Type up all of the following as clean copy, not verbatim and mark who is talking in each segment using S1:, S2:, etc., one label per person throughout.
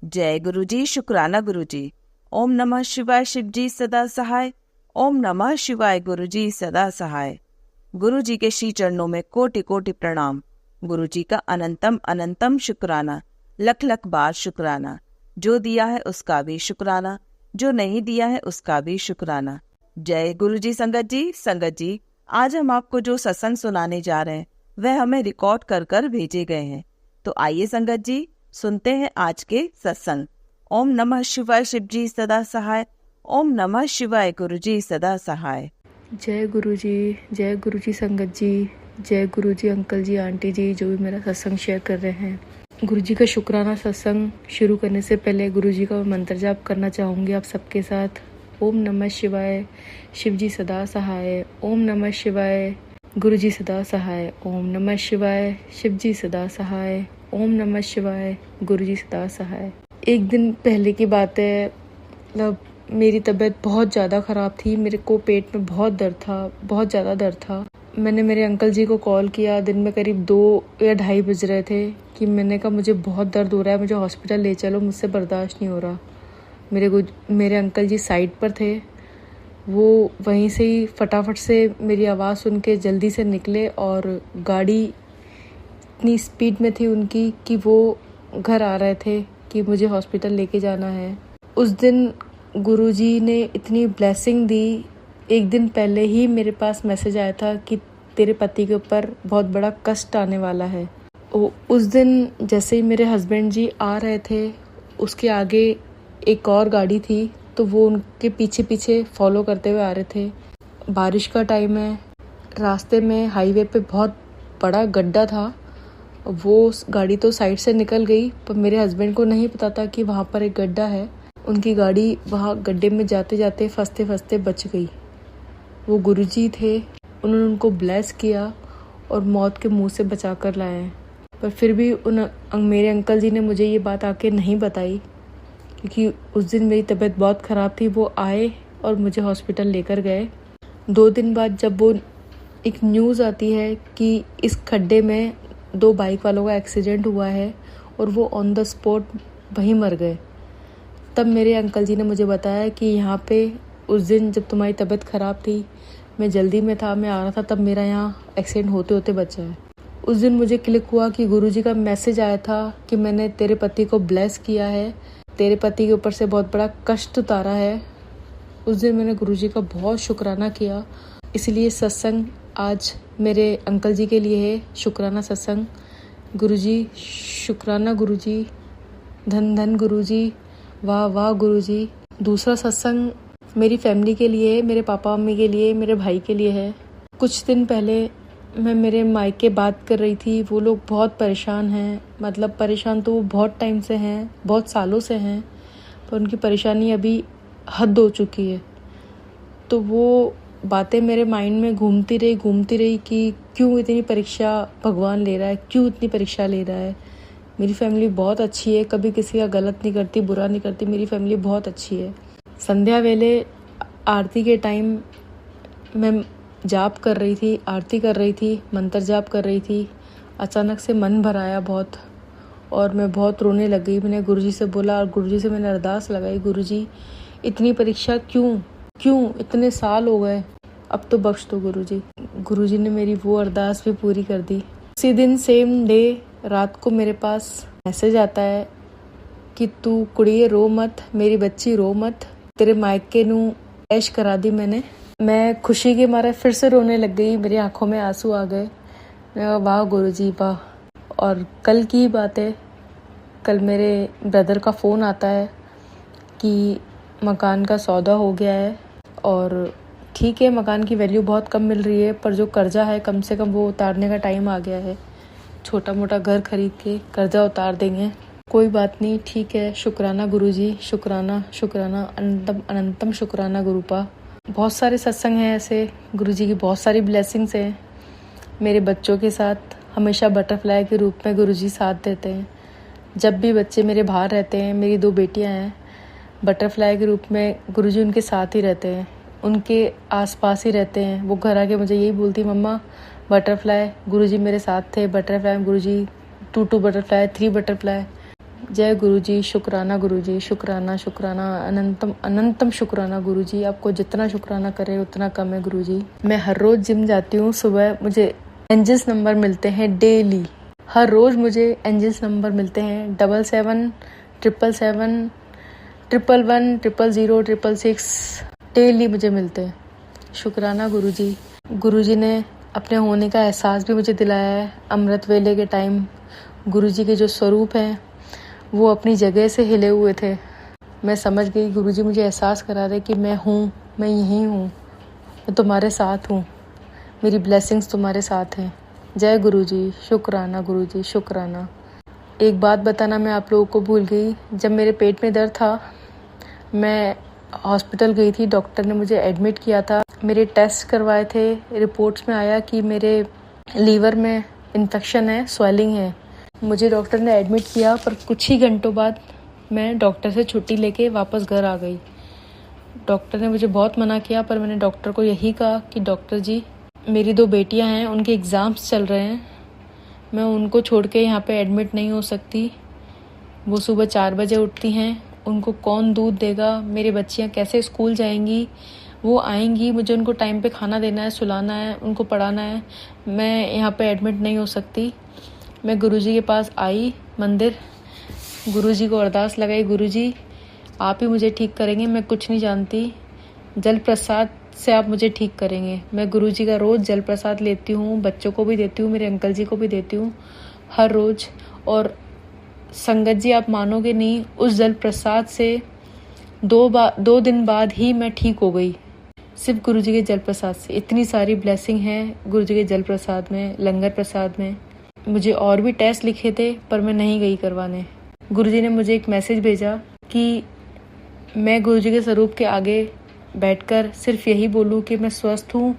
S1: जय गुरुजी, शुक्राना गुरुजी। ओम नमः शिवाय, शिवजी सदा सहाय। ओम नमः शिवाय, गुरुजी सदा सहाय। गुरुजी के श्री चरणों में कोटि कोटि प्रणाम। गुरुजी का अनंतम अनंतम शुक्राना, लख लख बार शुक्राना। जो दिया है उसका भी शुक्राना, जो नहीं दिया है उसका भी शुक्राना। जय गुरुजी। संगत जी, आज हम आपको जो सत्संग सुनाने जा रहे हैं वह हमें रिकॉर्ड कर कर भेजे गए हैं। तो आइए संगत जी, सुनते हैं आज के सत्संग। ओम नमः शिवाय, शिवजी सदा सहाय। ओम नमः शिवाय, गुरुजी सदा सहाय।
S2: जय गुरुजी संगत जी, जय गुरुजी अंकल जी, आंटी जी, जो भी मेरा सत्संग शेयर कर रहे हैं। गुरुजी का शुक्राना सत्संग शुरू करने से पहले गुरुजी का मंत्र जाप करना चाहूँगी आप सबके साथ। ओम नमः शिवाय, शिवजी सदा सहाय। ओम नमः शिवाय, गुरुजी सदा सहाय। ओम नमः शिवाय, शिवजी सदा सहाय। ओम नमः शिवाय, गुरुजी सदा सहाय। एक दिन पहले की बात है, मतलब मेरी तबीयत बहुत ज़्यादा ख़राब थी। मेरे को पेट में बहुत दर्द था, बहुत ज़्यादा दर्द था। मैंने मेरे अंकल जी को कॉल किया, दिन में करीब 2 या 2:30 बज रहे थे, कि मैंने कहा मुझे बहुत दर्द हो रहा है, मुझे हॉस्पिटल ले चलो, मुझसे बर्दाश्त नहीं हो रहा। मेरे अंकल जी साइड पर थे, वो वहीं से ही फटाफट से मेरी आवाज़ सुन के जल्दी से निकले, और गाड़ी इतनी स्पीड में थी उनकी कि वो घर आ रहे थे कि मुझे हॉस्पिटल लेके जाना है। उस दिन गुरुजी ने इतनी ब्लेसिंग दी। एक दिन पहले ही मेरे पास मैसेज आया था कि तेरे पति के ऊपर बहुत बड़ा कष्ट आने वाला है। उस दिन जैसे ही मेरे हस्बैंड जी आ रहे थे, उसके आगे एक और गाड़ी थी, तो वो उनके पीछे पीछे फॉलो करते हुए आ रहे थे। बारिश का टाइम है, रास्ते में हाईवे पे बहुत बड़ा गड्ढा था। वो गाड़ी तो साइड से निकल गई, पर मेरे हस्बैंड को नहीं पता था कि वहाँ पर एक गड्ढा है। उनकी गाड़ी वहाँ गड्ढे में जाते जाते फंसते फंसते बच गई। वो गुरुजी थे, उन्होंने उनको ब्लेस किया और मौत के मुंह से बचा कर लाए। पर फिर भी मेरे अंकल जी ने मुझे ये बात आके नहीं बताई, क्योंकि उस दिन मेरी तबीयत बहुत ख़राब थी। वो आए और मुझे हॉस्पिटल लेकर गए। 2 दिन बाद जब वो एक न्यूज़ आती है कि इस खड्डे में 2 बाइक वालों का एक्सीडेंट हुआ है और वो ऑन द स्पॉट वहीं मर गए, तब मेरे अंकल जी ने मुझे बताया कि यहाँ पे उस दिन जब तुम्हारी तबीयत ख़राब थी, मैं जल्दी में था, मैं आ रहा था, तब मेरा यहाँ एक्सीडेंट होते होते बचा है। उस दिन मुझे क्लिक हुआ कि गुरुजी का मैसेज आया था कि मैंने तेरे पति को ब्लेस किया है, तेरे पति के ऊपर से बहुत बड़ा कष्ट उतारा है। उस दिन मैंने गुरुजी का बहुत शुक्राना किया। इसलिए सत्संग आज मेरे अंकल जी के लिए है, शुक्राना सत्संग। गुरुजी शुक्राना, गुरुजी धन धन, गुरुजी वाह वाह गुरुजी। दूसरा सत्संग मेरी फैमिली के लिए है, मेरे पापा मम्मी के लिए, मेरे भाई के लिए है। कुछ दिन पहले मैं मेरे मायके बात कर रही थी। वो लोग बहुत परेशान हैं, मतलब परेशान तो वो बहुत टाइम से हैं, बहुत सालों से हैं, पर उनकी परेशानी अभी हद हो चुकी है। तो वो बातें मेरे माइंड में घूमती रही कि क्यों इतनी परीक्षा भगवान ले रहा है, क्यों इतनी परीक्षा ले रहा है। मेरी फैमिली बहुत अच्छी है, कभी किसी का गलत नहीं करती, बुरा नहीं करती। मेरी फैमिली बहुत अच्छी है। संध्या वेले आरती के टाइम मैं जाप कर रही थी, आरती कर रही थी, मंत्र जाप कर रही थी। अचानक से मन भर आया बहुत, और मैं बहुत रोने लग गई। मैंने गुरुजी से बोला और गुरुजी से मैंने अरदास लगाई, गुरुजी इतनी परीक्षा क्यों, इतने साल हो गए, अब तो बख्श दो गुरुजी। गुरुजी ने मेरी वो अरदास भी पूरी कर दी। उसी दिन सेम डे रात को मेरे पास मैसेज आता है कि तू कुड़िए रो मत, मेरी बच्ची रो मत, तेरे मायके नू ऐश करा दी मैंने। मैं खुशी के मारे फिर से रोने लग गई, मेरी आंखों में आंसू आ गए। मैं वाह गुरुजी वाह। और कल की बात है, कल मेरे ब्रदर का फ़ोन आता है कि मकान का सौदा हो गया है, और ठीक है मकान की वैल्यू बहुत कम मिल रही है, पर जो कर्जा है कम से कम वो उतारने का टाइम आ गया है। छोटा मोटा घर खरीद के कर्जा उतार देंगे। कोई बात नहीं, ठीक है। शुक्राना गुरुजी, शुक्राना शुक्राना, अनंतम अनंतम शुक्राना गुरुपा। बहुत सारे सत्संग हैं ऐसे, गुरुजी की बहुत सारी ब्लेसिंग्स हैं। मेरे बच्चों के साथ हमेशा बटरफ्लाई के रूप में गुरुजी साथ देते हैं। जब भी बच्चे मेरे बाहर रहते हैं, मेरी 2 बेटियां हैं, बटरफ्लाई के रूप में गुरुजी उनके साथ ही रहते हैं, उनके आसपास ही रहते हैं। वो घर आके मुझे यही बोलती, मम्मा बटरफ्लाई गुरुजी मेरे साथ थे, बटरफ्लाई गुरुजी 2 बटरफ्लाई 3 बटरफ्लाई। जय गुरुजी, शुक्राना गुरुजी, शुक्राना शुक्राना अनंतम अनंतम शुक्राना गुरुजी। आपको जितना शुक्राना करे उतना कम है गुरुजी। मैं हर रोज जिम जाती हूँ, सुबह मुझे एंजल्स नंबर मिलते हैं डेली। हर रोज मुझे एंजल्स नंबर मिलते हैं 77 777 111 000 666 डेली मुझे मिलते हैं। शुक्राना गुरुजी। गुरुजी ने अपने होने का एहसास भी मुझे दिलाया है। अमृत वेले के टाइम गुरुजी के जो स्वरूप हैं वो अपनी जगह से हिले हुए थे। मैं समझ गई, गुरुजी मुझे एहसास करा रहे कि मैं हूँ, मैं यहीं हूँ, मैं तुम्हारे साथ हूँ, मेरी ब्लेसिंग्स तुम्हारे साथ हैं। जय गुरुजी, शुक्राना गुरुजी, शुक्राना। एक बात बताना मैं आप लोगों को भूल गई। जब मेरे पेट में दर्द था, मैं हॉस्पिटल गई थी, डॉक्टर ने मुझे एडमिट किया था। मेरे टेस्ट करवाए थे, रिपोर्ट्स में आया कि मेरे लीवर में इन्फेक्शन है, स्वेलिंग है। मुझे डॉक्टर ने एडमिट किया, पर कुछ ही घंटों बाद मैं डॉक्टर से छुट्टी लेके वापस घर आ गई। डॉक्टर ने मुझे बहुत मना किया, पर मैंने डॉक्टर को यही कहा कि डॉक्टर जी, मेरी 2 बेटियां हैं, उनके एग्ज़ाम्स चल रहे हैं, मैं उनको छोड़ के यहाँ पे एडमिट नहीं हो सकती। वो सुबह 4 बजे उठती हैं, उनको कौन दूध देगा, मेरी बच्चियाँ कैसे स्कूल जाएंगी, वो आएंगी, मुझे उनको टाइम पे खाना देना है, सुलाना है, उनको पढ़ाना है, मैं यहाँ पे एडमिट नहीं हो सकती। मैं गुरुजी के पास आई मंदिर, गुरुजी को अरदास लगाई, गुरुजी आप ही मुझे ठीक करेंगे, मैं कुछ नहीं जानती, जल प्रसाद से आप मुझे ठीक करेंगे। मैं गुरुजी का रोज़ जल प्रसाद लेती हूँ, बच्चों को भी देती हूँ, मेरे अंकल जी को भी देती हूँ हर रोज़। और संगत जी, आप मानोगे नहीं, उस जल प्रसाद से 2 दिन बाद ही मैं ठीक हो गई, सिर्फ गुरुजी के जल प्रसाद से। इतनी सारी ब्लेसिंग है गुरुजी के जल प्रसाद में, लंगर प्रसाद में। मुझे और भी टेस्ट लिखे थे, पर मैं नहीं गई करवाने। गुरुजी ने मुझे एक मैसेज भेजा कि मैं गुरुजी के स्वरूप के आगे बैठकर सिर्फ यही बोलूं कि मैं स्वस्थ हूँ,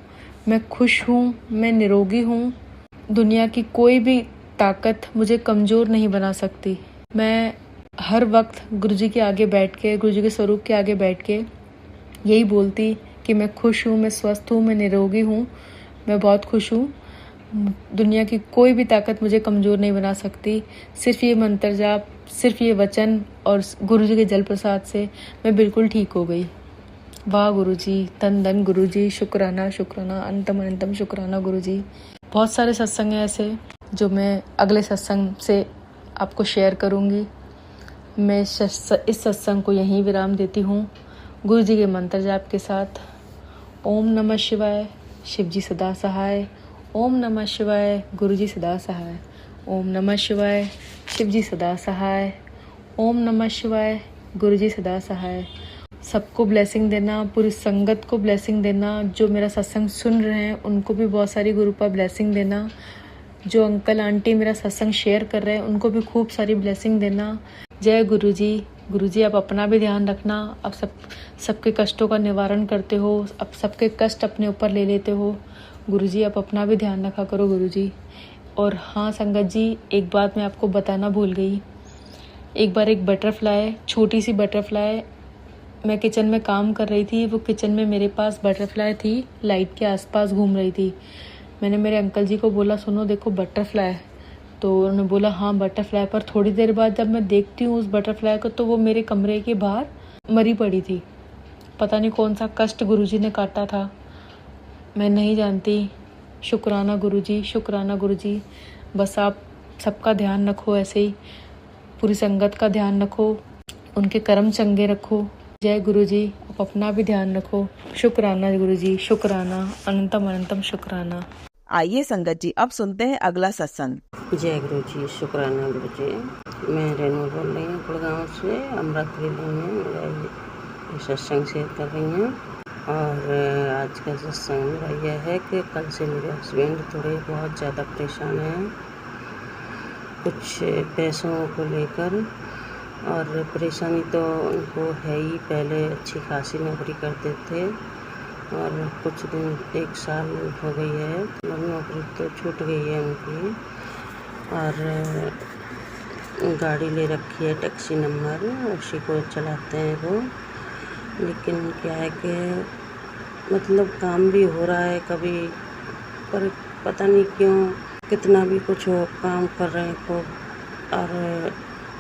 S2: मैं खुश हूँ, मैं निरोगी हूँ। दुनिया की कोई भी ताकत मुझे कमज़ोर नहीं बना सकती। मैं हर वक्त गुरुजी के आगे बैठ के, गुरुजी के स्वरूप के आगे बैठ के यही बोलती कि मैं खुश हूँ, मैं स्वस्थ हूँ, मैं निरोगी हूँ, मैं बहुत खुश हूँ। दुनिया की कोई भी ताकत मुझे कमज़ोर नहीं बना सकती। सिर्फ ये मंत्र जाप, सिर्फ ये वचन और गुरुजी के जल प्रसाद से मैं बिल्कुल ठीक हो गई। वाह गुरुजी, तन धन गुरुजी, शुक्राना शुक्राना अनंतम अनंतम शुक्राना गुरुजी। बहुत सारे सत्संग हैं ऐसे जो मैं अगले सत्संग से आपको शेयर करूँगी। मैं इस सत्संग को यहीं विराम देती हूँ गुरुजी के मंत्र जाप के साथ। ओम नमः शिवाय, शिवजी सदा सहाय। ओम नमः शिवाय, गुरुजी सदा सहाय। ओम नमः शिवाय, शिवजी सदा सहाय। ओम नमः शिवाय, गुरुजी सदा सहाय। सबको ब्लेसिंग देना, पूरी संगत को ब्लेसिंग देना, जो मेरा सत्संग सुन रहे हैं उनको भी बहुत सारी गुरु पर ब्लेसिंग देना, जो अंकल आंटी मेरा सत्संग शेयर कर रहे हैं उनको भी खूब सारी ब्लेसिंग देना। जय गुरुजी। गुरुजी आप अपना भी ध्यान रखना। आप सबके कष्टों का निवारण करते हो, आप सबके कष्ट अपने ऊपर ले लेते हो। गुरुजी आप अपना भी ध्यान रखा करो गुरुजी। और हाँ संगत जी, एक बात मैं आपको बताना भूल गई। एक बार एक बटरफ्लाई, छोटी सी बटरफ्लाई, मैं किचन में काम कर रही थी, वो किचन में मेरे पास बटरफ्लाई थी, लाइट के आसपास घूम रही थी। मैंने मेरे अंकल जी को बोला, सुनो देखो बटरफ्लाई। तो उन्होंने बोला हाँ बटरफ्लाई। पर थोड़ी देर बाद जब मैं देखती हूँ उस बटरफ्लाई को, तो वो मेरे कमरे के बाहर मरी पड़ी थी। पता नहीं कौन सा कष्ट गुरुजी ने काटा था, मैं नहीं जानती। शुक्राना गुरुजी, शुक्राना गुरुजी। बस आप सबका ध्यान रखो, ऐसे ही पूरी संगत का ध्यान रखो, उनके कर्म चंगे रखो। जय गुरुजी, आप अपना भी ध्यान रखो। शुक्राना गुरुजी, शुक्राना अनंतम अनंतम शुक्राना।
S1: आइए संगत जी, अब सुनते हैं अगला सत्संग।
S3: जय गुरु जी, शुक्राना गुरु जी। मैं रेनू बोल रही हूँ गुड़गांव से। अमृत वेले में मेरा ये सत्संग शेयर कर रही हूँ। और आज का सत्संग मेरा यह है कि कल से मेरे हस्बैंड थोड़े बहुत ज़्यादा परेशान हैं कुछ पैसों को लेकर। और परेशानी तो उनको है ही, पहले अच्छी खासी नौकरी करते थे और कुछ दिन 1 साल हो गई है नौकरी तो छूट गई है उनकी। और गाड़ी ले रखी है, टैक्सी नंबर, उसी को चलाते हैं वो। लेकिन क्या है कि मतलब काम भी हो रहा है कभी, पर पता नहीं क्यों कितना भी कुछ हो काम कर रहे हैं खूब। और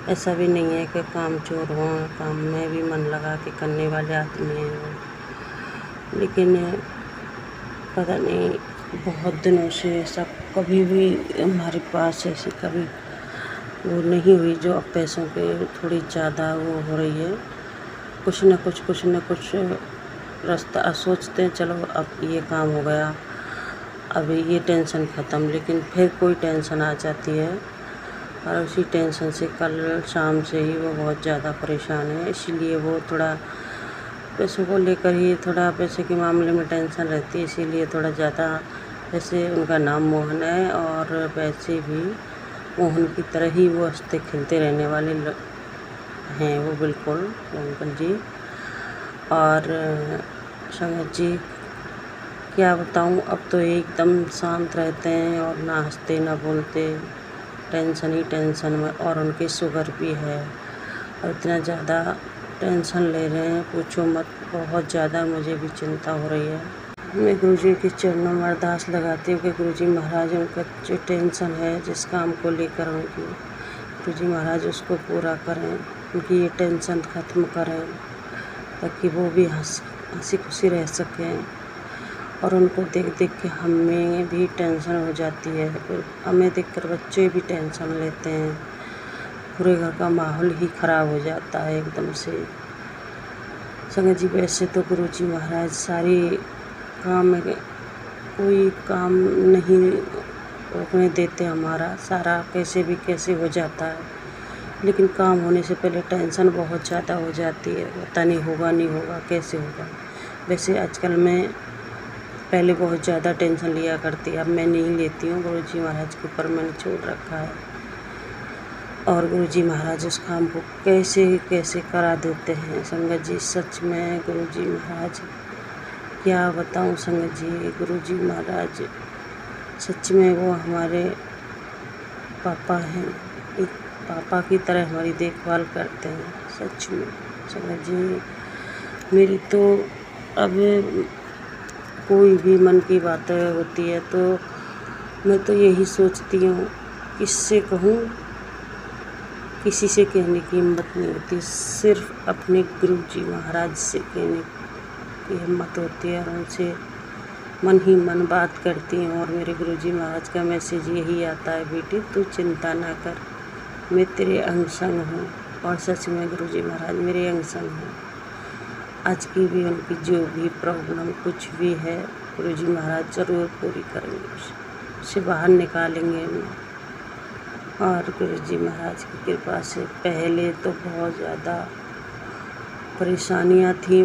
S3: ऐसा भी नहीं है कि काम चोर हों, काम में भी मन लगा के करने वाले आदमी हैं वो। लेकिन पता नहीं बहुत दिनों से ऐसा कभी भी हमारे पास ऐसी कभी वो नहीं हुई जो अब पैसों के थोड़ी ज़्यादा वो हो रही है। कुछ न कुछ रास्ता सोचते हैं, चलो अब ये काम हो गया, अब ये टेंशन ख़त्म, लेकिन फिर कोई टेंशन आ जाती है और उसी टेंशन से कल शाम से ही वो बहुत ज़्यादा परेशान है। इसीलिए वो थोड़ा पैसों को लेकर ही थोड़ा पैसे के मामले में टेंशन रहती है, इसीलिए थोड़ा ज़्यादा। वैसे उनका नाम मोहन है और वैसे भी मोहन की तरह ही वो हंसते खेलते रहने वाले हैं वो, बिल्कुल वो अंकल जी। और संगत जी क्या बताऊं, अब तो एकदम शांत रहते हैं और ना हंसते ना बोलते, टेंशन ही टेंशन में। और उनकी शुगर भी है और इतना ज़्यादा टेंशन ले रहे हैं पूछो मत, बहुत ज़्यादा मुझे भी चिंता हो रही है। मैं गुरुजी के चरणों में अरदास लगाती हूँ कि गुरुजी महाराज उनका जो टेंशन है जिस काम को लेकर उनकी, गुरुजी महाराज उसको पूरा करें, उनकी ये टेंशन ख़त्म करें ताकि वो भी हंसी खुशी रह सकें। और उनको देख देख के हमें भी टेंशन हो जाती है, फिर हमें देखकर बच्चे भी टेंशन लेते हैं, पूरे घर का माहौल ही ख़राब हो जाता है एकदम से। संगत जी वैसे तो गुरुजी महाराज सारी काम में कोई काम नहीं रोकने देते, हमारा सारा कैसे हो जाता है, लेकिन काम होने से पहले टेंशन बहुत ज़्यादा हो जाती है, पता नहीं होगा कैसे होगा। वैसे आजकल मैं पहले बहुत ज़्यादा टेंशन लिया करती, अब मैं नहीं लेती हूँ, गुरुजी महाराज के ऊपर मैंने छोड़ रखा है। और गुरुजी महाराज उस काम को कैसे करा देते हैं संगत जी, सच में गुरुजी महाराज क्या बताऊँ संगत जी। गुरुजी महाराज सच में वो हमारे पापा हैं, एक पापा की तरह हमारी देखभाल करते हैं सच में संगत जी। मेरी तो अब कोई भी मन की बातें होती है तो मैं तो यही सोचती हूँ, किससे कहूँ, किसी से कहने की हिम्मत नहीं होती, सिर्फ अपने गुरुजी महाराज से कहने की हिम्मत होती है और उनसे मन ही मन बात करती हूँ। और मेरे गुरुजी महाराज का मैसेज यही आता है, बेटी तू चिंता ना कर, मैं तेरे अंग संग हूँ। और सच में गुरुजी महाराज मेरे अंग संग हैं। आज की भी उनकी जो भी प्रॉब्लम कुछ भी है गुरुजी महाराज ज़रूर पूरी करेंगे, उसे बाहर निकालेंगे हमें। और गुरुजी महाराज की कृपा से पहले तो बहुत ज़्यादा परेशानियाँ थी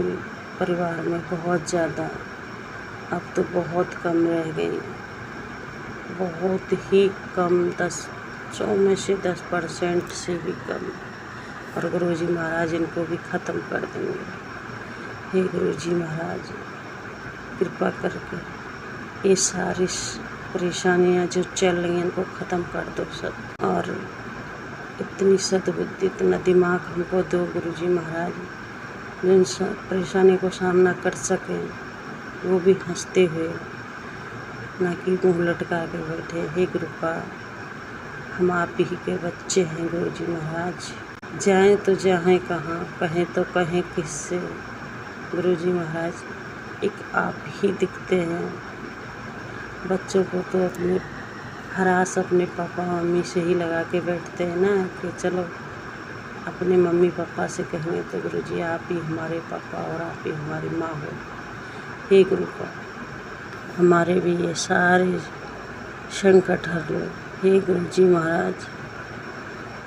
S3: परिवार में, बहुत ज़्यादा, अब तो बहुत कम रह गई, बहुत ही कम, 100 में से 10% से भी कम। और गुरुजी महाराज इनको भी ख़त्म कर देंगे। हे गुरुजी महाराज कृपा करके ये सारी परेशानियाँ जो चल रही हैं इनको ख़त्म कर दो सब, और इतनी सद्बुद्धि इतना दिमाग हमको दो गुरुजी महाराज, जिन परेशानी को सामना कर सकें वो भी हंसते हुए, ना कि मुँह लटका के बैठे। हे कृपा, हम आप ही के बच्चे हैं गुरुजी महाराज, जाएं तो जाएं कहाँ, कहें तो कहें किससे। गुरुजी महाराज एक आप ही दिखते हैं, बच्चों को तो अपने हरास अपने पापा मम्मी से ही लगा के बैठते हैं ना, कि चलो अपने मम्मी पापा से कहेंगे तो गुरुजी आप ही हमारे पापा और आप ही हमारी माँ हो। हे गुरुपा, हमारे भी ये सारे संकट हर लो। हे गुरुजी महाराज,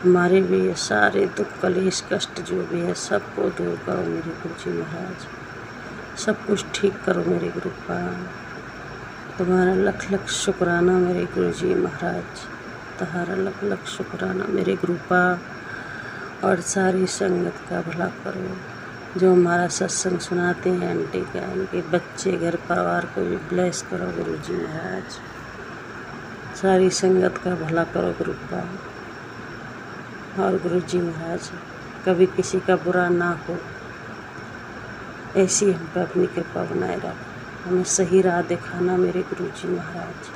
S3: हमारे भी ये सारे दुख कलेश कष्ट जो भी है सबको दूर करो मेरे गुरुजी महाराज, सब कुछ ठीक करो मेरे गुरुपा। तुम्हारा लख लख शुक्राना मेरे गुरुजी महाराज, तुम्हारा लख लख शुक्राना मेरे गुरुपा। और सारी संगत का भला करो, जो हमारा सत्संग सुनाते हैं आंटी का, उनके बच्चे घर परिवार को भी ब्लेस करो गुरुजी महाराज। सारी संगत का भला करो गुरुपा। और गुरुजी महाराज कभी किसी का बुरा ना हो, ऐसी हम पे अपनी कृपा बनाए रखो, हमें सही राह दिखाना मेरे गुरुजी महाराज।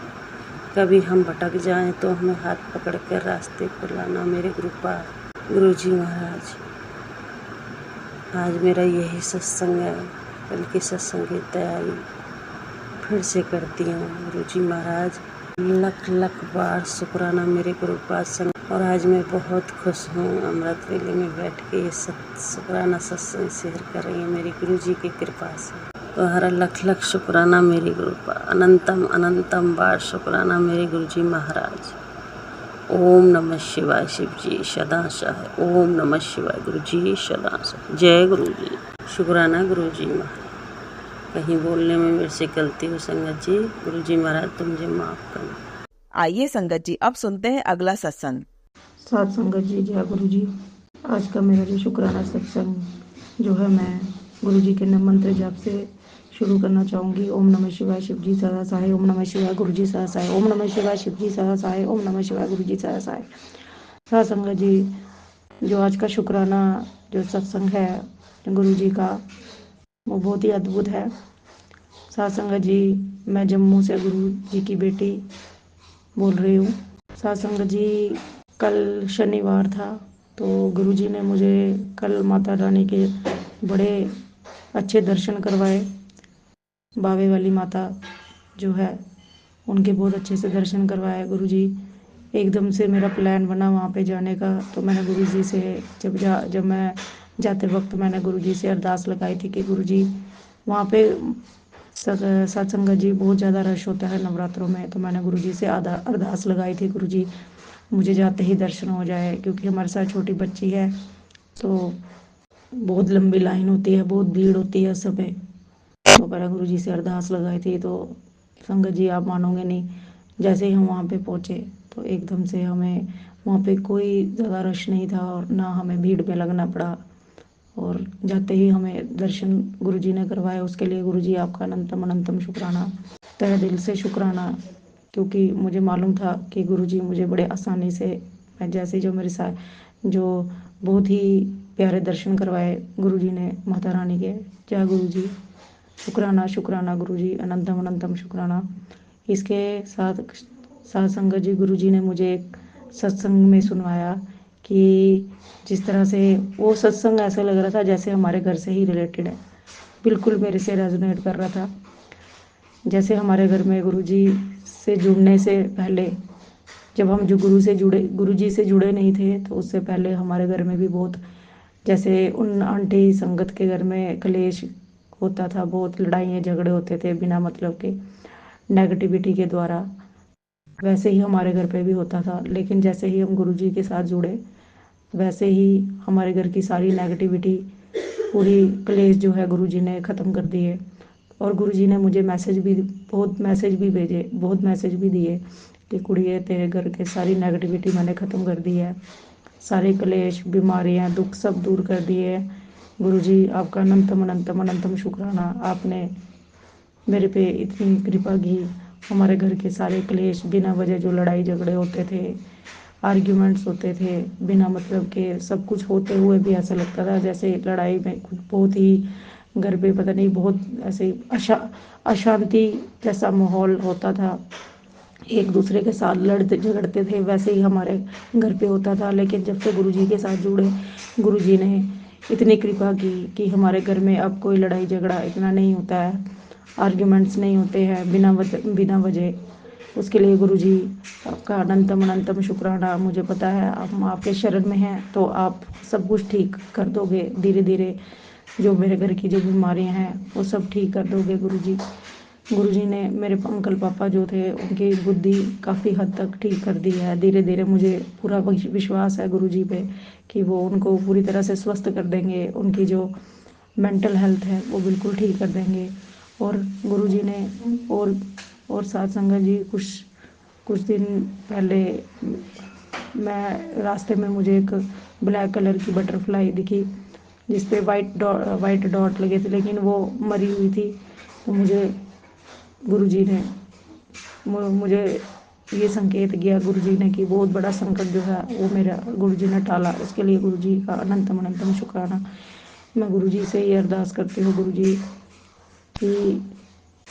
S3: कभी हम भटक जाएं तो हमें हाथ पकड़ कर रास्ते पर लाना मेरे गुरुपा। गुरुजी महाराज, आज मेरा यही सत्संग है, कल के सत्संग की तैयारी फिर से करती हूँ। गुरुजी महाराज, लख लख बार शुक्राना मेरे गुरुपाद संग। और आज मैं बहुत खुश हूँ, अमृत वेले में बैठ के ये शुक्राना सत्संग शेयर कर रही हूँ मेरी गुरुजी की कृपा से। तो हर लख लख शुक्राना मेरी गुरुपा, अनंतम अनंतम बार शुक्राना मेरे गुरुजी महाराज। ओम नमः शिवाय शिव जी सदा सहाय। ओम नमः शिवाय गुरु जी सदा सहाय। जय गुरु जी। शुक्राना गुरु जी महाराज। कहीं बोलने में मेरे से गलती हो संगत जी, गुरु जी महाराज तो मुझे माफ करना।
S1: आइए संगत जी, अब सुनते हैं अगला सत्संग।
S2: सात संगत जी, जय गुरु जी। आज का मेरा जो शुक्राना सत्संग जो है, मैं गुरु जी के मंत्र जाप से शुरू करना चाहूँगी। ओम नमः शिवाय शिव जी सदा सहाय। ओम नमः शिवाय गुरु जी सदा सहाय। ओम नमः शिवाय शिव जी सदा सहाय। ओम नमः शिवाय गुरु जी सदा सहाय। सात संगत जी, जो आज का शुक्राना जो सत्संग है गुरु जी का, वो बहुत ही अद्भुत है। सात संगत जी, मैं जम्मू से गुरु जी की बेटी बोल रही हूँ। सात संगत जी, कल शनिवार था, तो गुरु जी ने मुझे कल माता रानी के बड़े अच्छे दर्शन करवाए। बावे वाली माता जो है, उनके बहुत अच्छे से दर्शन करवाए गुरु जी। एकदम से मेरा प्लान बना वहाँ पे जाने का, तो मैंने गुरु जी से जब मैं जाते वक्त मैंने गुरु जी से अरदास लगाई थी कि गुरु जी, वहाँ पे सत्संग जी बहुत ज़्यादा रश होता है नवरात्रों में, तो मैंने गुरु जी से अरदास लगाई थी, गुरु जी मुझे जाते ही दर्शन हो जाए, क्योंकि हमारे साथ छोटी बच्ची है, तो बहुत लंबी लाइन होती है, बहुत भीड़ होती है उस समय। तो मैंने गुरु जी से अरदास लगाई थी। तो संगत जी, आप मानोगे नहीं, जैसे ही हम वहाँ पे पहुँचे तो एकदम से हमें वहाँ पे कोई ज़्यादा रश नहीं था और ना हमें भीड़ में लगना पड़ा, और जाते ही हमें दर्शन गुरु जी ने करवाए। उसके लिए गुरु जी आपका अनंतम अनंतम शुक्राना, तहे दिल से शुक्राना, क्योंकि मुझे मालूम था कि गुरु जी मुझे बड़े आसानी से, मैं जैसे जो मेरे साथ जो बहुत ही प्यारे दर्शन करवाए गुरु जी ने माता रानी के। जय गुरु जी। शुक्राना शुक्राना गुरु जी, अनंतम अनंतम शुक्राना। इसके साथ साथ संगत जी, गुरु जी ने मुझे एक सत्संग में सुनवाया कि जिस तरह से वो सत्संग ऐसा लग रहा था जैसे हमारे घर से ही रिलेटेड है, बिल्कुल मेरे से रेजोनेट कर रहा था। जैसे हमारे घर में गुरु जी से जुड़ने से पहले, जब हम जो गुरु जी से जुड़े नहीं थे, तो उससे पहले हमारे घर में भी बहुत, जैसे उन आंटी संगत के घर में कलेश होता था, बहुत लड़ाइयाँ झगड़े होते थे बिना मतलब के, नेगेटिविटी के द्वारा, वैसे ही हमारे घर पे भी होता था। लेकिन जैसे ही हम गुरु जी के साथ जुड़े, वैसे ही हमारे घर की सारी नेगेटिविटी, पूरी क्लेश जो है, गुरु जी ने ख़त्म कर दिए। और गुरु जी ने मुझे बहुत मैसेज भी भेजे, बहुत मैसेज भी दिए कि कुड़िए, तेरे घर के सारी नेगेटिविटी मैंने ख़त्म कर दी है, सारे क्लेश, बीमारियाँ, दुख सब दूर कर दिए हैं। गुरु जी आपका अनंतम अनंतम अनंतम शुक्राना, आपने मेरे पे इतनी कृपा की। हमारे घर के सारे क्लेश, बिना वजह जो लड़ाई झगड़े होते थे, आर्ग्यूमेंट्स होते थे बिना मतलब के, सब कुछ होते हुए भी ऐसा लगता था जैसे लड़ाई में कुछ बहुत ही घर पे पता नहीं, बहुत ऐसे अशांति जैसा माहौल होता था, एक दूसरे के साथ लड़ते झगड़ते थे, वैसे ही हमारे घर पे होता था। लेकिन जब से गुरु जी के साथ जुड़े, गुरु जी ने इतनी कृपा की कि हमारे घर में अब कोई लड़ाई झगड़ा इतना नहीं होता है, आर्ग्यूमेंट्स नहीं होते हैं बिना वजह। उसके लिए गुरु जी आपका अनंतम अनंतम शुक्राना। मुझे पता है हम आपके शरण में हैं, तो आप सब कुछ ठीक कर दोगे धीरे धीरे। जो मेरे घर की जो बीमारियां हैं वो सब ठीक कर दोगे गुरु जी। गुरु जी ने मेरे अंकल पापा जो थे, उनकी बुद्धि काफ़ी हद तक ठीक कर दी है धीरे धीरे। मुझे पूरा विश्वास है गुरु जी पे कि वो उनको पूरी तरह से स्वस्थ कर देंगे, उनकी जो मेंटल हेल्थ है वो बिल्कुल ठीक कर देंगे। और गुरु जी ने और साथ संगत जी, कुछ दिन पहले मैं रास्ते में, मुझे एक ब्लैक कलर की बटरफ्लाई दिखी जिस पे वाइट डॉट लगे थे, लेकिन वो मरी हुई थी। तो गुरु जी ने मुझे ये संकेत किया गुरु जी ने कि बहुत बड़ा संकट जो है वो मेरा गुरु जी ने टाला। उसके लिए गुरु जी का अनंतम अनंतम शुक्राना। मैं गुरु जी से ये अरदास करती हूँ गुरु जी कि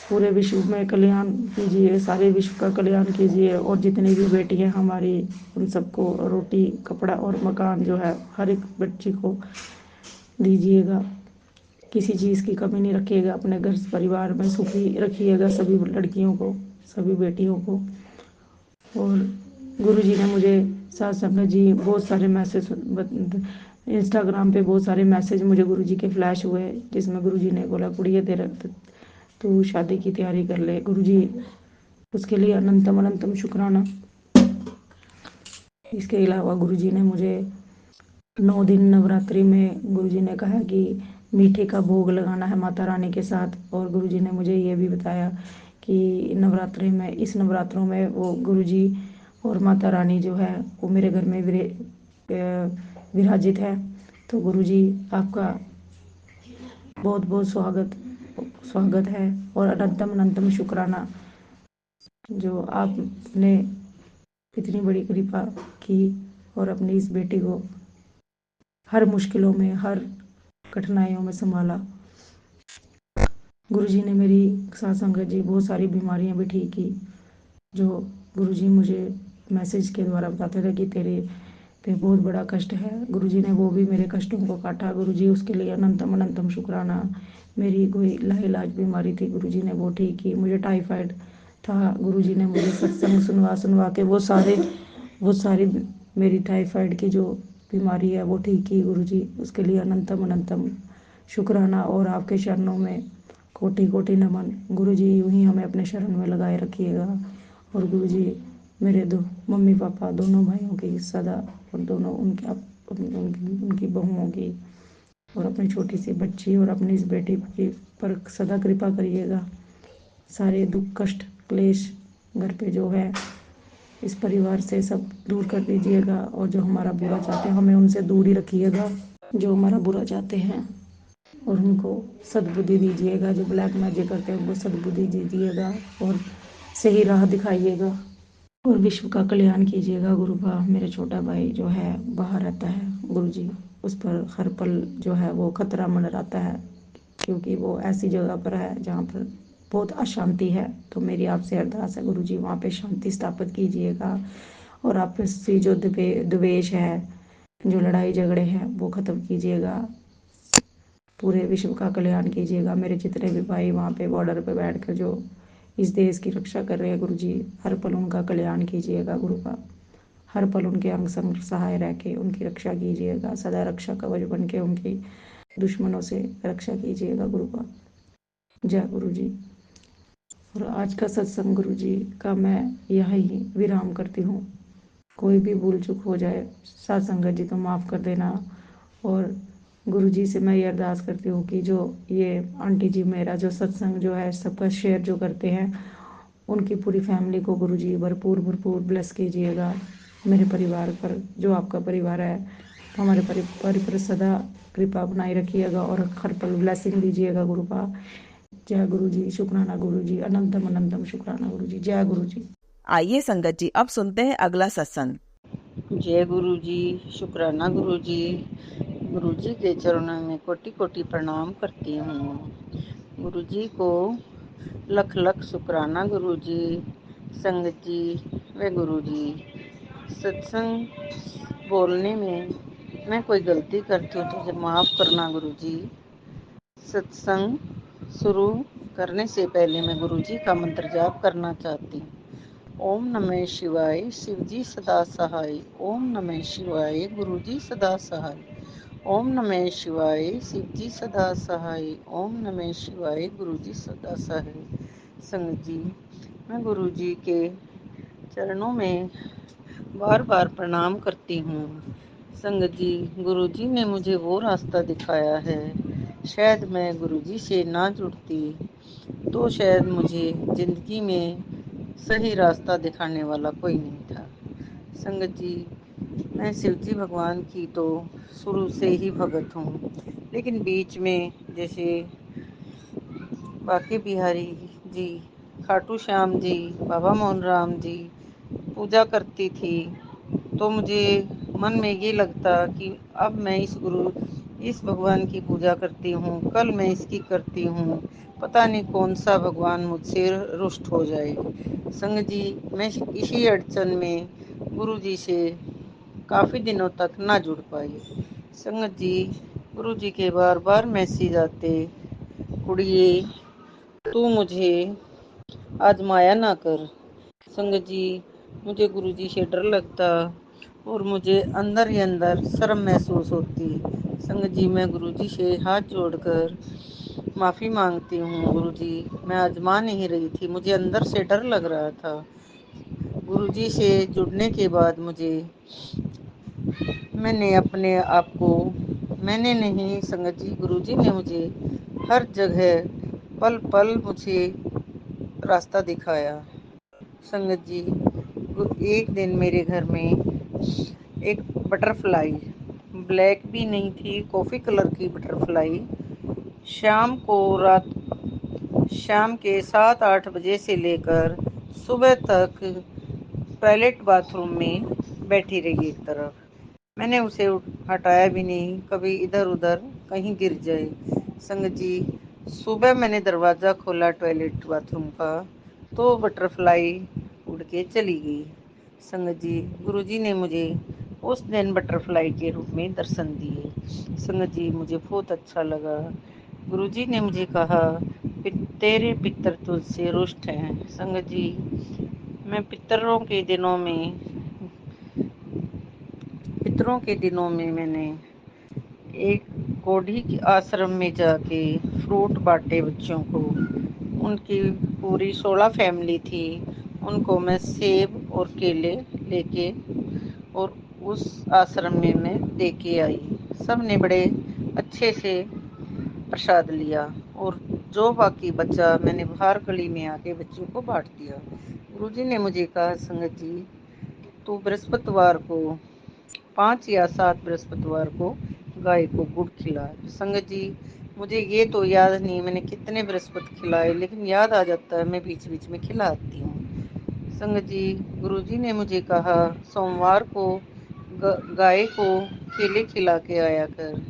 S4: पूरे विश्व में कल्याण कीजिए, सारे विश्व का कल्याण कीजिए। और जितनी भी बेटी हैं हमारी, उन सबको रोटी कपड़ा और मकान जो है हर एक बच्ची को दीजिएगा। किसी चीज़ की कमी नहीं रखिएगा, अपने घर परिवार में सुखी रखिएगा सभी लड़कियों को, सभी बेटियों को। और गुरुजी ने मुझे साथ संगत जी बहुत सारे मैसेज, इंस्टाग्राम पे बहुत सारे मैसेज मुझे गुरुजी के फ्लैश हुए, जिसमें गुरुजी ने बोला कुड़िए तेरा तू शादी की तैयारी कर ले। गुरुजी उसके लिए अनंतम अनंतम शुक्राना। इसके अलावा गुरुजी ने मुझे 9 दिन नवरात्रि में गुरुजी ने कहा कि मीठे का भोग लगाना है माता रानी के साथ। और गुरुजी ने मुझे ये भी बताया कि नवरात्रि में, इस नवरात्रों में वो गुरुजी और माता रानी जो है वो मेरे घर में विराजित है। तो गुरुजी आपका बहुत बहुत स्वागत है और अनंतम अनंतम शुक्राना, जो आपने इतनी बड़ी कृपा की और अपनी इस बेटी को हर मुश्किलों में, हर कठिनाइयों में संभाला। गुरुजी ने मेरी साथ संगत जी बहुत सारी बीमारियां भी ठीक की, जो गुरुजी मुझे मैसेज के द्वारा बताते थे कि तेरे पे बहुत बड़ा कष्ट है। गुरुजी ने वो भी मेरे कष्टों को काटा। गुरुजी उसके लिए अनंतम अनंतम शुक्राना। मेरी कोई लाइलाज बीमारी थी, गुरुजी ने वो ठीक की। मुझे टाइफाइड था, गुरुजी ने मुझे सत्संग सुनवा सुनवा के वो सारी मेरी टाइफाइड की जो बीमारी है वो ठीक की। गुरुजी उसके लिए अनंतम अनंतम शुक्राना। और आपके चरणों में कोटि कोटि नमन। गुरुजी यूं ही हमें अपने शरण में लगाए रखिएगा। और गुरुजी मेरे दो मम्मी पापा दोनों भाइयों की सदा, और दोनों उनकी बहुओं की, और अपनी छोटी सी बच्ची और अपनी इस बेटी की पर सदा कृपा करिएगा। सारे दुख कष्ट क्लेश घर पे जो है इस परिवार से सब दूर कर दीजिएगा। और जो हमारा बुरा चाहते हैं हमें उनसे दूर ही रखिएगा, जो हमारा बुरा चाहते हैं। और उनको सद्बुद्धि दीजिएगा, जो ब्लैक मैजिक करते हैं उनको सद्बुद्धि दीजिएगा और सही राह दिखाइएगा। और विश्व का कल्याण कीजिएगा। गुरु का मेरा छोटा भाई जो है बाहर रहता है, गुरुजी उस पर हर पल जो है वो खतरा मंडराता है, क्योंकि वो ऐसी जगह पर है जहाँ पर बहुत अशांति है। तो मेरी आपसे अरदास है गुरुजी वहाँ पे शांति स्थापित कीजिएगा। और आपसी जो द्वेष है, जो लड़ाई झगड़े हैं वो ख़त्म कीजिएगा। पूरे विश्व का कल्याण कीजिएगा। मेरे जितने भी भाई वहाँ पे बॉर्डर पे बैठकर जो इस देश की रक्षा कर रहे हैं, गुरुजी हर पल उनका कल्याण कीजिएगा। गुरु का हर पल उनके अंग संग सहाय रह के उनकी रक्षा कीजिएगा। सदा रक्षा कवच बन के उनकी दुश्मनों से रक्षा कीजिएगा। गुरु का जय गुरु जी। और आज का सत्संग गुरु जी का मैं यहीं विराम करती हूँ। कोई भी भूल चूक हो जाए साथ संगत जी तो माफ़ कर देना। और गुरु जी से मैं ये अरदास करती हूँ कि जो ये आंटी जी मेरा जो सत्संग जो है सबका शेयर जो करते हैं, उनकी पूरी फैमिली को गुरु जी भरपूर भरपूर ब्लेस कीजिएगा। मेरे परिवार पर जो आपका परिवार है, हमारे परिवार पर सदा कृपा बनाए रखिएगा और हर पल ब्लेसिंग दीजिएगा। गुरु का जय गुरु जी। शुक्राना गुरु जी। अनंतम अनंतम शुक्राना गुरु जी। जय गुरु जी।
S1: आइए संगत जी, अब सुनते हैं अगला सत्संग।
S3: जय गुरु जी। शुक्राना गुरु जी। गुरु जी के चरणों में कोटि कोटि प्रणाम करती हूँ। गुरु जी को लख लख शुक्राना गुरु जी। संगत जी व गुरु जी, सत्संग बोलने में मैं कोई गलती करती हूँ तो मुझे माफ़ करना गुरु जी। सत्संग शुरू करने से पहले मैं गुरु जी का मंत्र जाप करना चाहती हूँ। ओम नमः शिवाय, शिव जी सदा सहाय। ओम नमः शिवाय, गुरु जी सदा सहाय। ओम नमः शिवाय, शिव जी सदा सहाय। ओम नमः शिवाय, गुरु जी सदा सहाय। संगत जी, मैं गुरु जी के चरणों में बार बार प्रणाम करती हूँ। संगत जी, गुरु जी ने मुझे वो रास्ता दिखाया है। शायद मैं गुरु जी से ना जुड़ती तो शायद मुझे जिंदगी में सही रास्ता दिखाने वाला कोई नहीं था। संगत जी, मैं शिव जी भगवान की तो शुरू से ही भगत हूँ, लेकिन बीच में जैसे बाके बिहारी जी, खाटू श्याम जी, बाबा मोहन राम जी पूजा करती थी, तो मुझे मन में ये लगता कि अब मैं इस गुरु
S5: इस भगवान की पूजा करती हूँ, कल मैं इसकी करती हूँ, पता नहीं कौन सा भगवान मुझसे रुष्ट हो जाए। संगत जी, मैं इसी अड़चन में गुरु जी से काफ़ी दिनों तक ना जुड़ पाई। संगत जी, गुरु जी के बार बार मैसेज आते, कुड़िए तू मुझे आजमाया ना कर। संगत जी, मुझे गुरु जी से डर लगता और मुझे अंदर ही अंदर शर्म महसूस होती। संगत जी, मैं गुरु जी से हाथ जोड़कर माफ़ी मांगती हूँ। गुरु जी, मैं आजमा नहीं रही थी, मुझे अंदर से डर लग रहा था। गुरु जी से जुड़ने के बाद मैंने अपने आप को, मैंने नहीं संगत जी, गुरु जी ने मुझे हर जगह पल पल मुझे रास्ता दिखाया। संगत जी, एक दिन मेरे घर में एक बटरफ्लाई, ब्लैक भी नहीं थी, कॉफ़ी कलर की बटरफ्लाई, शाम को रात शाम के 7-8 बजे से लेकर सुबह तक टॉयलेट बाथरूम में बैठी रही एक तरफ। मैंने उसे हटाया भी नहीं, कभी इधर उधर कहीं गिर जाए। संगत जी, सुबह मैंने दरवाज़ा खोला टॉयलेट बाथरूम का, तो बटरफ्लाई उड़ के चली गई। संगत जी, गुरुजी ने मुझे उस दिन बटरफ्लाई के रूप में दर्शन दिए। संगत जी, मुझे बहुत अच्छा लगा। गुरुजी ने मुझे कहा, तेरे पितर तुझसे रुष्ट हैं। संगत जी, मैं पितरों के दिनों में मैंने एक कोढ़ी के आश्रम में जाके फ्रूट बांटे बच्चों को। उनकी पूरी 16 फैमिली थी, उनको मैं सेब और केले लेके और उस आश्रम में मैं दे के आई। सब ने बड़े अच्छे से प्रसाद लिया और जो बाकी बचा मैंने बाहर गली में आके बच्चों को बांट दिया। गुरुजी ने मुझे कहा, संगत जी, तो बृहस्पतिवार को 5 या 7 बृहस्पतिवार को गाय को गुड़ खिला। संगत जी, मुझे ये तो याद नहीं मैंने कितने बृहस्पति खिलाए, लेकिन याद आ जाता है, मैं बीच बीच में खिलाती हूँ। संगत जी, गुरुजी ने मुझे कहा, सोमवार को गाय को केले खिला के आया कर।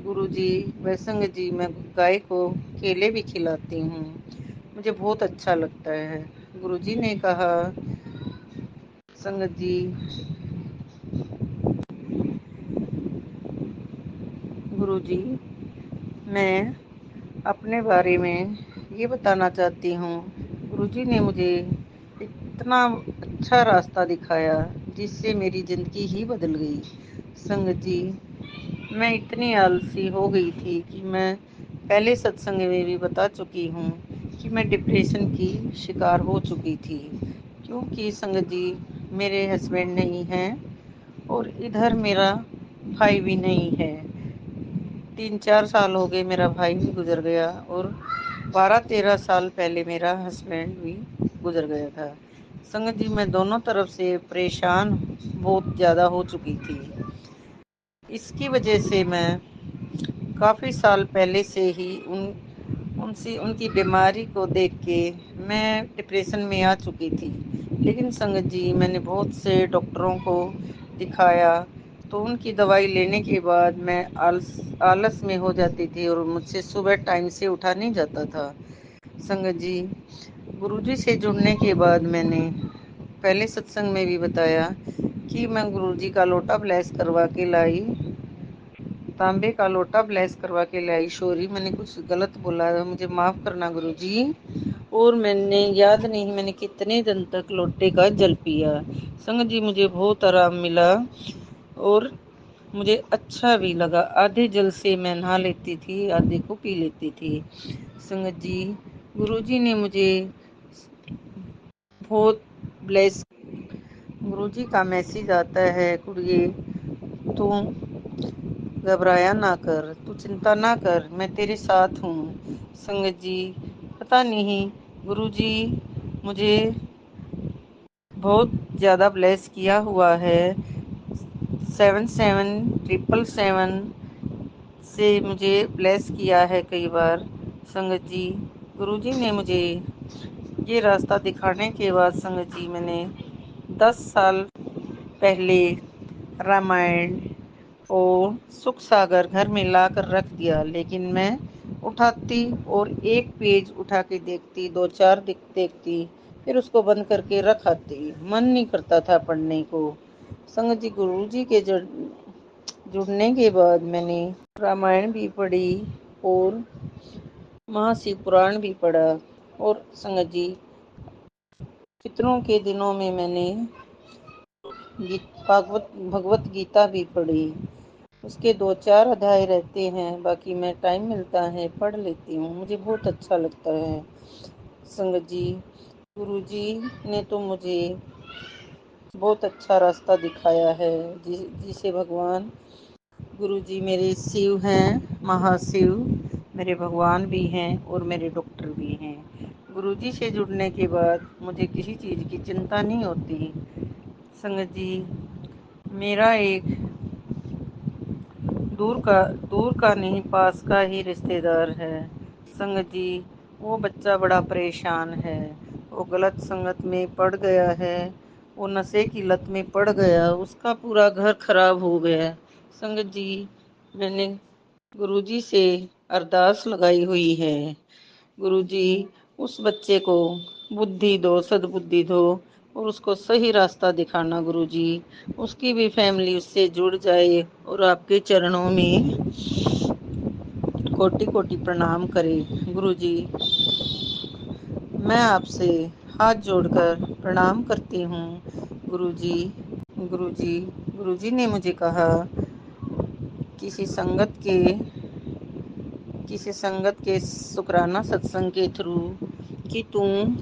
S5: गुरुजी व संगत जी, मैं गाय को केले भी खिलाती हूँ, मुझे बहुत अच्छा लगता है। गुरुजी ने कहा, संगत जी, गुरुजी, मैं अपने बारे में ये बताना चाहती हूँ। गुरुजी ने मुझे इतना अच्छा रास्ता दिखाया जिससे मेरी ज़िंदगी ही बदल गई। संगत जी, मैं इतनी आलसी हो गई थी कि मैं पहले सत्संग में भी बता चुकी हूँ कि मैं डिप्रेशन की शिकार हो चुकी थी, क्योंकि संगत जी, मेरे हस्बैंड नहीं हैं और इधर मेरा भाई भी नहीं है। 3-4 साल हो गए मेरा भाई भी गुजर गया और 12-13 साल पहले मेरा हस्बैंड भी गुजर गया था। संगत जी, मैं दोनों तरफ से परेशान बहुत ज़्यादा हो चुकी थी। इसकी वजह से मैं काफ़ी साल पहले से ही उनकी बीमारी को देख के मैं डिप्रेशन में आ चुकी थी। लेकिन संगत जी, मैंने बहुत से डॉक्टरों को दिखाया, तो उनकी दवाई लेने के बाद मैं आलस में हो जाती थी और मुझसे सुबह टाइम से उठा नहीं जाता था। संगत जी, गुरुजी से जुड़ने के बाद मैंने पहले सत्संग में भी बताया कि मैं गुरुजी का लोटा ब्लेस करवा के लाई, तांबे का लोटा ब्लेस करवा के लाई। सॉरी, मैंने कुछ गलत बोला है, मुझे माफ़ करना गुरुजी। और मैंने याद नहीं मैंने कितने दिन तक लोटे का जल पिया। संगत जी, मुझे बहुत आराम मिला और मुझे अच्छा भी लगा। आधे जल से मैं नहा लेती थी, आधे को पी लेती थी। संगत जी, गुरुजी ने मुझे बहुत ब्लेस। गुरुजी का मैसेज आता है, कुड़िए तू घबराया ना कर, तू चिंता ना कर, मैं तेरे साथ हूँ। संगत जी, पता नहीं गुरुजी मुझे बहुत ज़्यादा ब्लेस किया हुआ है। 7777 से मुझे ब्लेस किया है कई बार। संगत जी, गुरुजी ने मुझे ये रास्ता दिखाने के बाद संगत जी, मैंने 10 साल पहले रामायण और सुख सागर घर में लाकर रख दिया, लेकिन मैं उठाती और एक पेज उठा के देखती, दो चार देखती, फिर उसको बंद करके रख आती। मन नहीं करता था पढ़ने को। संगत जी, गुरु जी के जुड़ने के बाद मैंने रामायण भी पढ़ी और महाशिव पुराण भी पढ़ा। और संगत जी, पितरों के दिनों में मैंने भगवत गीता भी पढ़ी। उसके दो चार अध्याय रहते हैं, बाकी मैं टाइम मिलता है पढ़ लेती हूँ, मुझे बहुत अच्छा लगता है। संगत जी, गुरु जी ने तो मुझे बहुत अच्छा रास्ता दिखाया है, जिसे भगवान गुरु जी मेरे शिव हैं, महाशिव मेरे भगवान भी हैं और मेरे डॉक्टर भी हैं। गुरु जी से जुड़ने के बाद मुझे किसी चीज़ की चिंता नहीं होती। संगत जी, मेरा एक दूर का नहीं, पास का ही रिश्तेदार है। संगत जी, वो बच्चा बड़ा परेशान है। वो गलत संगत में पड़ गया है, वो नशे की लत में पड़ गया, उसका पूरा घर खराब हो गया। संगत जी, मैंने गुरुजी से अरदास लगाई हुई है, गुरुजी उस बच्चे को बुद्धि दो, सद्बुद्धि दो और उसको सही रास्ता दिखाना गुरुजी। उसकी भी फैमिली उससे जुड़ जाए और आपके चरणों में कोटि कोटि प्रणाम करे। गुरुजी, मैं आपसे हाथ जोड़कर प्रणाम करती हूँ। गुरुजी, गुरुजी, गुरुजी ने मुझे कहा, किसी संगत के शुक्राना सत्संग के थ्रू कि तुम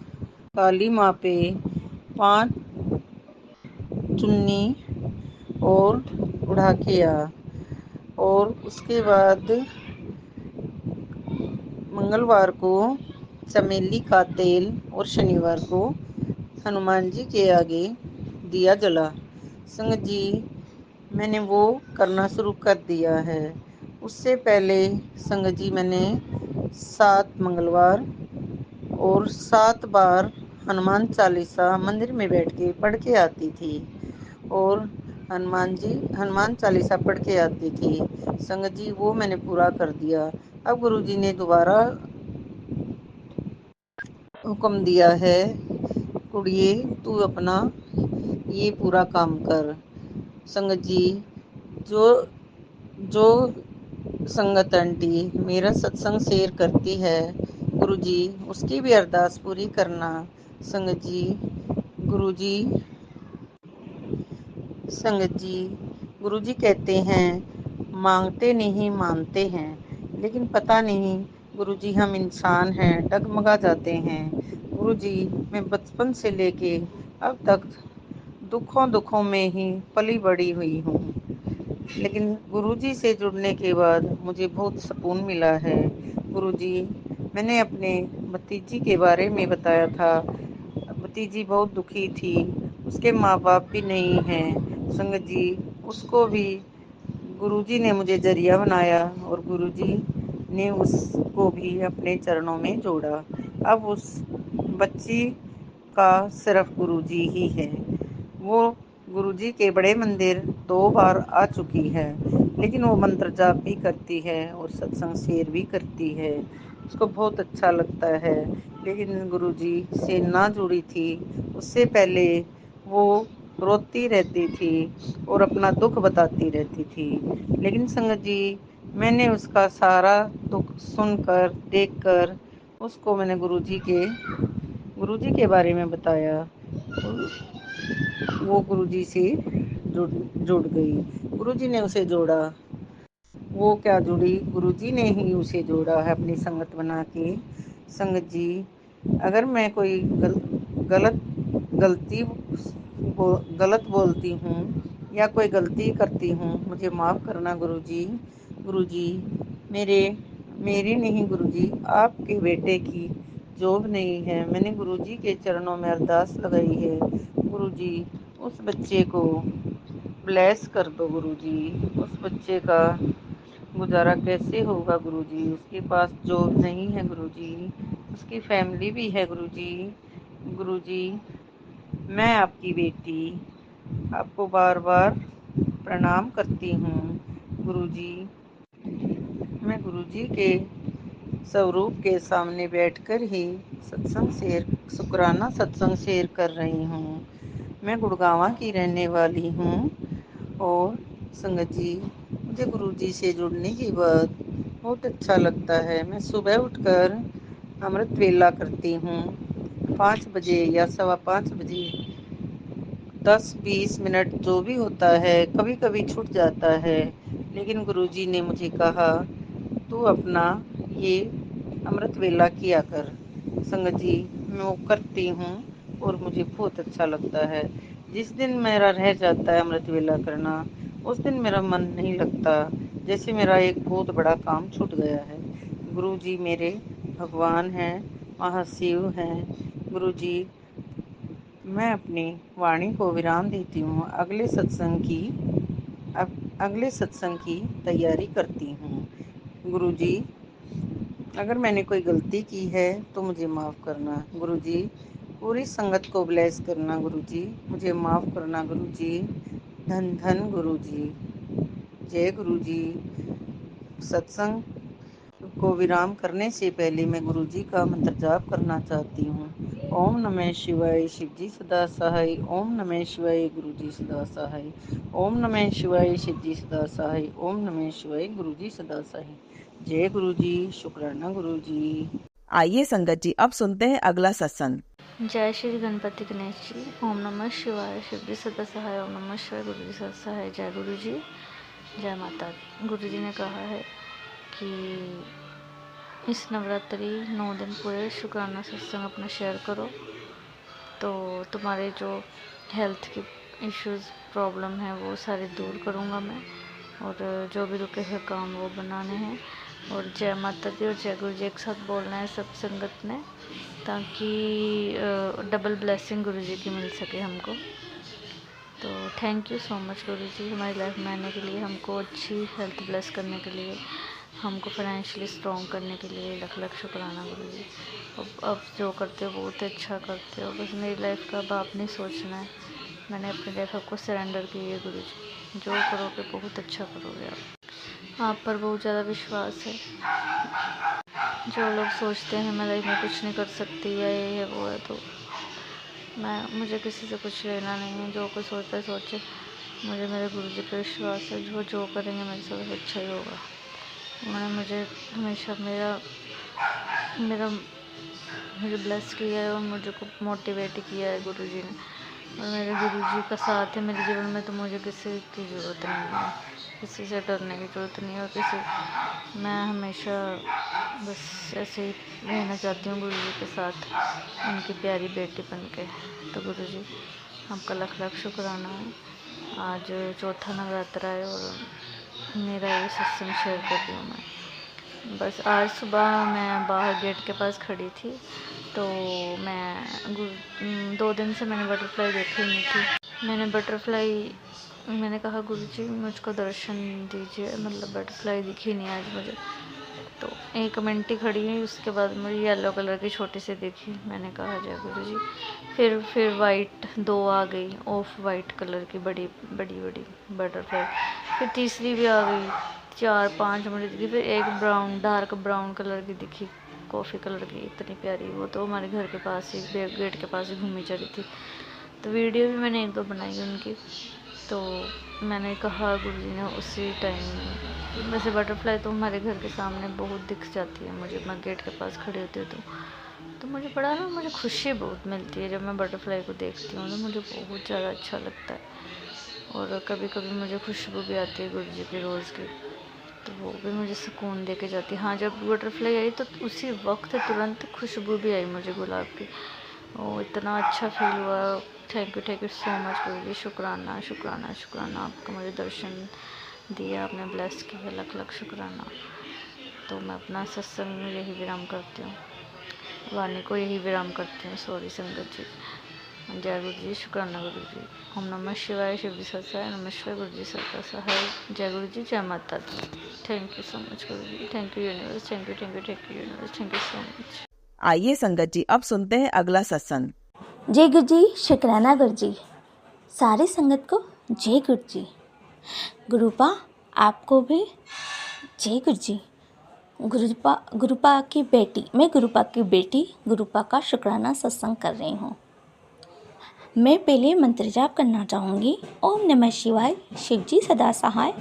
S5: काली माँ पे 5 चुन्नी और उड़ा के आ, और उसके बाद मंगलवार को चमेली का तेल और शनिवार को हनुमान जी के आगे दिया जला। संगत जी, मैंने वो करना शुरू कर दिया है। उससे पहले संगत जी, मैंने 7 मंगलवार और 7 बार हनुमान चालीसा मंदिर में बैठ के पढ़ के आती थी और हनुमान चालीसा पढ़ के आती थी। संगत जी, वो मैंने पूरा कर दिया। अब गुरु जी ने दोबारा हुक्म दिया है, कुड़िए तू अपना ये पूरा काम कर। संगत जी, जो जो संगत आंटी मेरा सत्संग शेयर करती है, गुरुजी उसकी भी अरदास पूरी करना। संगत जी, गुरुजी, संगत जी, गुरुजी कहते हैं मांगते नहीं मानते हैं, लेकिन पता नहीं गुरुजी हम इंसान हैं, डगमगा जाते हैं। गुरुजी, मैं बचपन से लेके अब तक दुखों में ही पली बड़ी हुई हूँ, लेकिन गुरुजी से जुड़ने के बाद मुझे बहुत सुकून मिला है। गुरुजी, मैंने अपने भतीजी के बारे में बताया था। भतीजी बहुत दुखी थी, उसके माँ बाप भी नहीं हैं। संगत जी, उसको भी गुरुजी ने मुझे जरिया बनाया और गुरुजी ने उसको भी अपने चरणों में जोड़ा। अब उस बच्ची का सिर्फ गुरुजी ही है। वो गुरुजी के बड़े मंदिर 2 बार आ चुकी है, लेकिन वो मंत्र जाप भी करती है और सत्संग शेयर भी करती है। उसको बहुत अच्छा लगता है, लेकिन गुरुजी से ना जुड़ी थी। उससे पहले वो रोती रहती थी और अपना दुख बताती रहती थी, लेकिन संगत जी, मैंने उसका सारा दुख सुनकर, देखकर उसको मैंने गुरुजी के बारे में बताया। वो गुरुजी से जुड़ गई। गुरुजी ने उसे जोड़ा। वो क्या जुड़ी, गुरुजी ने ही उसे जोड़ा है अपनी संगत बना के। संगत जी, अगर मैं कोई गलत गलती गलत बोलती हूँ या कोई गलती करती हूँ, मुझे माफ़ करना गुरुजी। गुरुजी, मेरी नहीं गुरुजी, आपके बेटे की जॉब नहीं है। मैंने गुरुजी के चरणों में अरदास लगाई है। गुरुजी, उस बच्चे को ब्लेस कर दो गुरुजी। उस बच्चे का गुजारा कैसे होगा गुरुजी? उसके पास जॉब नहीं है गुरुजी, उसकी फैमिली भी है गुरुजी। गुरुजी, मैं आपकी बेटी आपको बार बार प्रणाम करती हूँ। गुरुजी, मैं गुरुजी के स्वरूप के सामने बैठकर ही शुक्राना सत्संग शेयर कर रही हूँ। मैं गुड़गांव की रहने वाली हूँ और संगत जी, मुझे गुरुजी से जुड़ने के बाद बहुत अच्छा लगता है। मैं सुबह उठकर अमृत वेला करती हूँ 5 बजे या 5:15 बजे, 10-20 मिनट जो भी होता है, कभी कभी छूट जाता है, लेकिन गुरुजी ने मुझे कहा तू अपना ये अमृत वेला किया कर। संगत जी, मैं वो करती हूँ और मुझे बहुत अच्छा लगता है। जिस दिन मेरा रह जाता है अमृत वेला करना, उस दिन मेरा मन नहीं लगता, जैसे मेरा एक बहुत बड़ा काम छूट गया है। गुरु जी मेरे भगवान हैं, महाशिव हैं। गुरु जी, मैं अपनी वाणी को विराम देती हूँ। अगले सत्संग की तैयारी करती हूँ। गुरु जी, अगर मैंने कोई गलती की है तो मुझे माफ़ करना। गुरुजी, पूरी संगत को ब्लेस करना। गुरुजी, मुझे माफ़ करना। गुरुजी, धन धन गुरुजी। जय गुरुजी। सत्संग को विराम करने से पहले मैं गुरुजी का मंत्र जाप करना चाहती हूँ। ओम नमः शिवाय, शिवजी सदा सहाय। ओम नमः शिवाय, गुरुजी सदा सहाय। ओम नमः शिवाय, शिवजी सदा सहाय। ओम नमः शिवाय, गुरुजी सदा सहाय। जय गुरुजी। शुक्राना गुरुजी।
S1: आइए संगत जी, अब सुनते हैं अगला सत्संग।
S6: जय श्री गणपति गणेश जी। ओम नमः शिवाय, शिवजी सदा सहाय। ओम नमः शिवाय, गुरुजी सदा सहाय। जय गुरु जी, जय माता दी। गुरु जी ने कहा है कि इस नवरात्रि 9 दिन पूरे शुक्राना सत्संग अपना शेयर करो, तो तुम्हारे जो हेल्थ की इश्यूज़ प्रॉब्लम है वो सारे दूर करूँगा मैं, और जो भी रुके हुए काम वो बनाने हैं। और जय माता दी और जय गुरु जी एक साथ बोलना है सब संगत ने, ताकि डबल ब्लेसिंग गुरु जी की मिल सके हमको। तो थैंक यू सो मच गुरु जी, हमारी लाइफ में आने के लिए, हमको अच्छी हेल्थ ब्लेस करने के लिए, हमको फाइनेंशियली स्ट्रॉन्ग करने के लिए लख लख शुक्राना गुरु जी। अब जो करते हो बहुत अच्छा करते हो, बस मेरी लाइफ का अब आपने सोचना है। मैंने अपनी लाइफ आपको सरेंडर की है गुरु जी, जो करोगे बहुत अच्छा करोगे। आप पर बहुत ज़्यादा विश्वास है। जो लोग सोचते हैं मैं लाइफ में कुछ नहीं कर सकती या ये है वो है, तो मुझे किसी से कुछ लेना नहीं है। जो कोई सोचता है सोचे, मुझे मेरे गुरुजी पे विश्वास है, जो करेंगे मेरे साथ अच्छा ही होगा। उन्होंने मुझे हमेशा मुझे ब्लेस किया है और मुझे को मोटिवेट किया है गुरुजी ने, और मेरे गुरुजी का साथ है मेरे जीवन में, तो मुझे किसी की ज़रूरत नहीं है, किसी से डरने की ज़रूरत नहीं है। और मैं हमेशा बस ऐसे ही रहना चाहती हूँ गुरुजी के साथ, उनकी प्यारी बेटी बन के। तो गुरुजी, आपका लख लख शुक्राना है। आज चौथा नवरात्रा है और मेरा ये सत्संग शेयर कर रही हूँ मैं। बस आज सुबह मैं बाहर गेट के पास खड़ी थी, तो मैं 2 दिन से मैंने बटरफ्लाई देखी नहीं थी। मैंने कहा गुरुजी मुझको दर्शन दीजिए, मतलब बटरफ्लाई दिखी नहीं आज मुझे। तो 1 मिनट ही खड़ी हुई, उसके बाद मुझे येलो कलर की छोटी सी दिखी। मैंने कहा जय गुरुजी। फिर वाइट 2 आ गई, ऑफ वाइट कलर की बड़ी बटरफ्लाई। फिर तीसरी भी आ गई, 4-5 मिनट दिखी। फिर एक डार्क ब्राउन कलर की दिखी, कॉफ़ी कलर की, इतनी प्यारी। वो तो हमारे घर के पास ही, गेट के पास ही घूमी चली थी। तो वीडियो भी मैंने 1-2 बनाई उनकी। तो मैंने कहा गुरुजी ने उसी टाइम, वैसे बटरफ्लाई तो हमारे घर के सामने बहुत दिख जाती है मुझे, मैं गेट के पास खड़ी होती हूँ तो मुझे खुशी बहुत मिलती है जब मैं बटरफ्लाई को देखती हूँ, तो मुझे बहुत ज़्यादा अच्छा लगता है। और कभी कभी मुझे खुशबू भी आती है गुरुजी की रोज़ की, तो वो भी मुझे सुकून दे के जाती है। हाँ, जब बटरफ्लाई आई तो उसी वक्त तुरंत खुशबू भी आई मुझे गुलाब की, वो इतना अच्छा फील हुआ। थैंक यू सो मच गुरुजी। शुक्राना आपका मुझे दर्शन दिया, आपने ब्लेस किया, लख लख शुक्राना। तो मैं अपना सत्संग यही विराम करती हूँ, वाणी को यही विराम करती हूँ। सॉरी संगत जी। जय गुरु जी। शुक्राना गुरु जी। ओम नमः शिवाय, शिव जी सत्सहाय। नमः शिवाय, गुरु जी सत्सहाय। जय गुरु जी, जय माता दी। थैंक यू सो मच गुरु जी। Thank you universe. Thank you universe. Thank you so much.
S1: आइए संगत जी, अब सुनते हैं अगला सत्संग।
S7: जय गुरु जी। शुक्राना गुरु जी। सारी संगत को जय गुरु जी। गुरुपा आपको भी जय गुरु जी। गुरुपा की बेटी, मैं गुरुपा की बेटी गुरुपा का शुक्राना सत्संग कर रही हूँ। मैं पहले मंत्र जाप करना चाहूँगी। ओम नमः शिवाय, शिव जी सदा सहाय।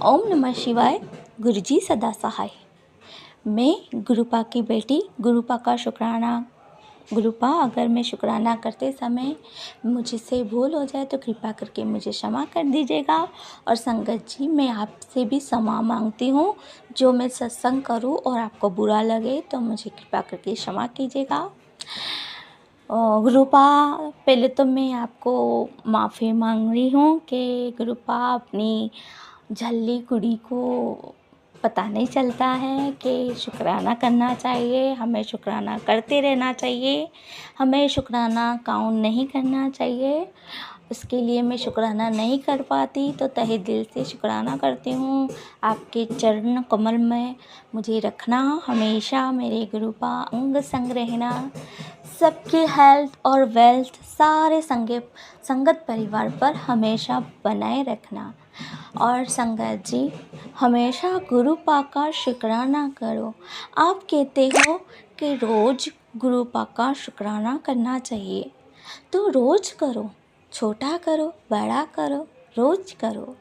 S7: ओम नमः शिवाय, गुरु जी सदा सहाय। मैं गुरुपा की बेटी गुरुपा का शुक्राना। गुरुपा, अगर मैं शुक्राना करते समय मुझसे भूल हो जाए तो कृपा करके मुझे क्षमा कर दीजिएगा। और संगत जी, मैं आपसे भी क्षमा मांगती हूँ। जो मैं सत्संग करूँ और आपको बुरा लगे तो मुझे कृपा करके क्षमा कीजिएगा। गुरुपा, पहले तो मैं आपको माफ़ी मांग रही हूँ कि गुरुपा अपनी झल्ली कुड़ी को पता नहीं चलता है कि शुक्राना करना चाहिए। हमें शुक्राना करते रहना चाहिए, हमें शुक्राना काउंट नहीं करना चाहिए। उसके लिए मैं शुक्राना नहीं कर पाती, तो तहे दिल से शुक्राना करती हूँ। आपके चरण कमल में मुझे रखना, हमेशा मेरे गुरुपा अंग संग रहना। सबकी हेल्थ और वेल्थ सारे संगत परिवार पर हमेशा बनाए रखना। और संगत जी, हमेशा गुरुपा का शुक्राना करो। आप कहते हो कि रोज़ गुरुपा का शुक्राना करना चाहिए, तो रोज़ करो। छोटा करो, बड़ा करो, रोज़ करो।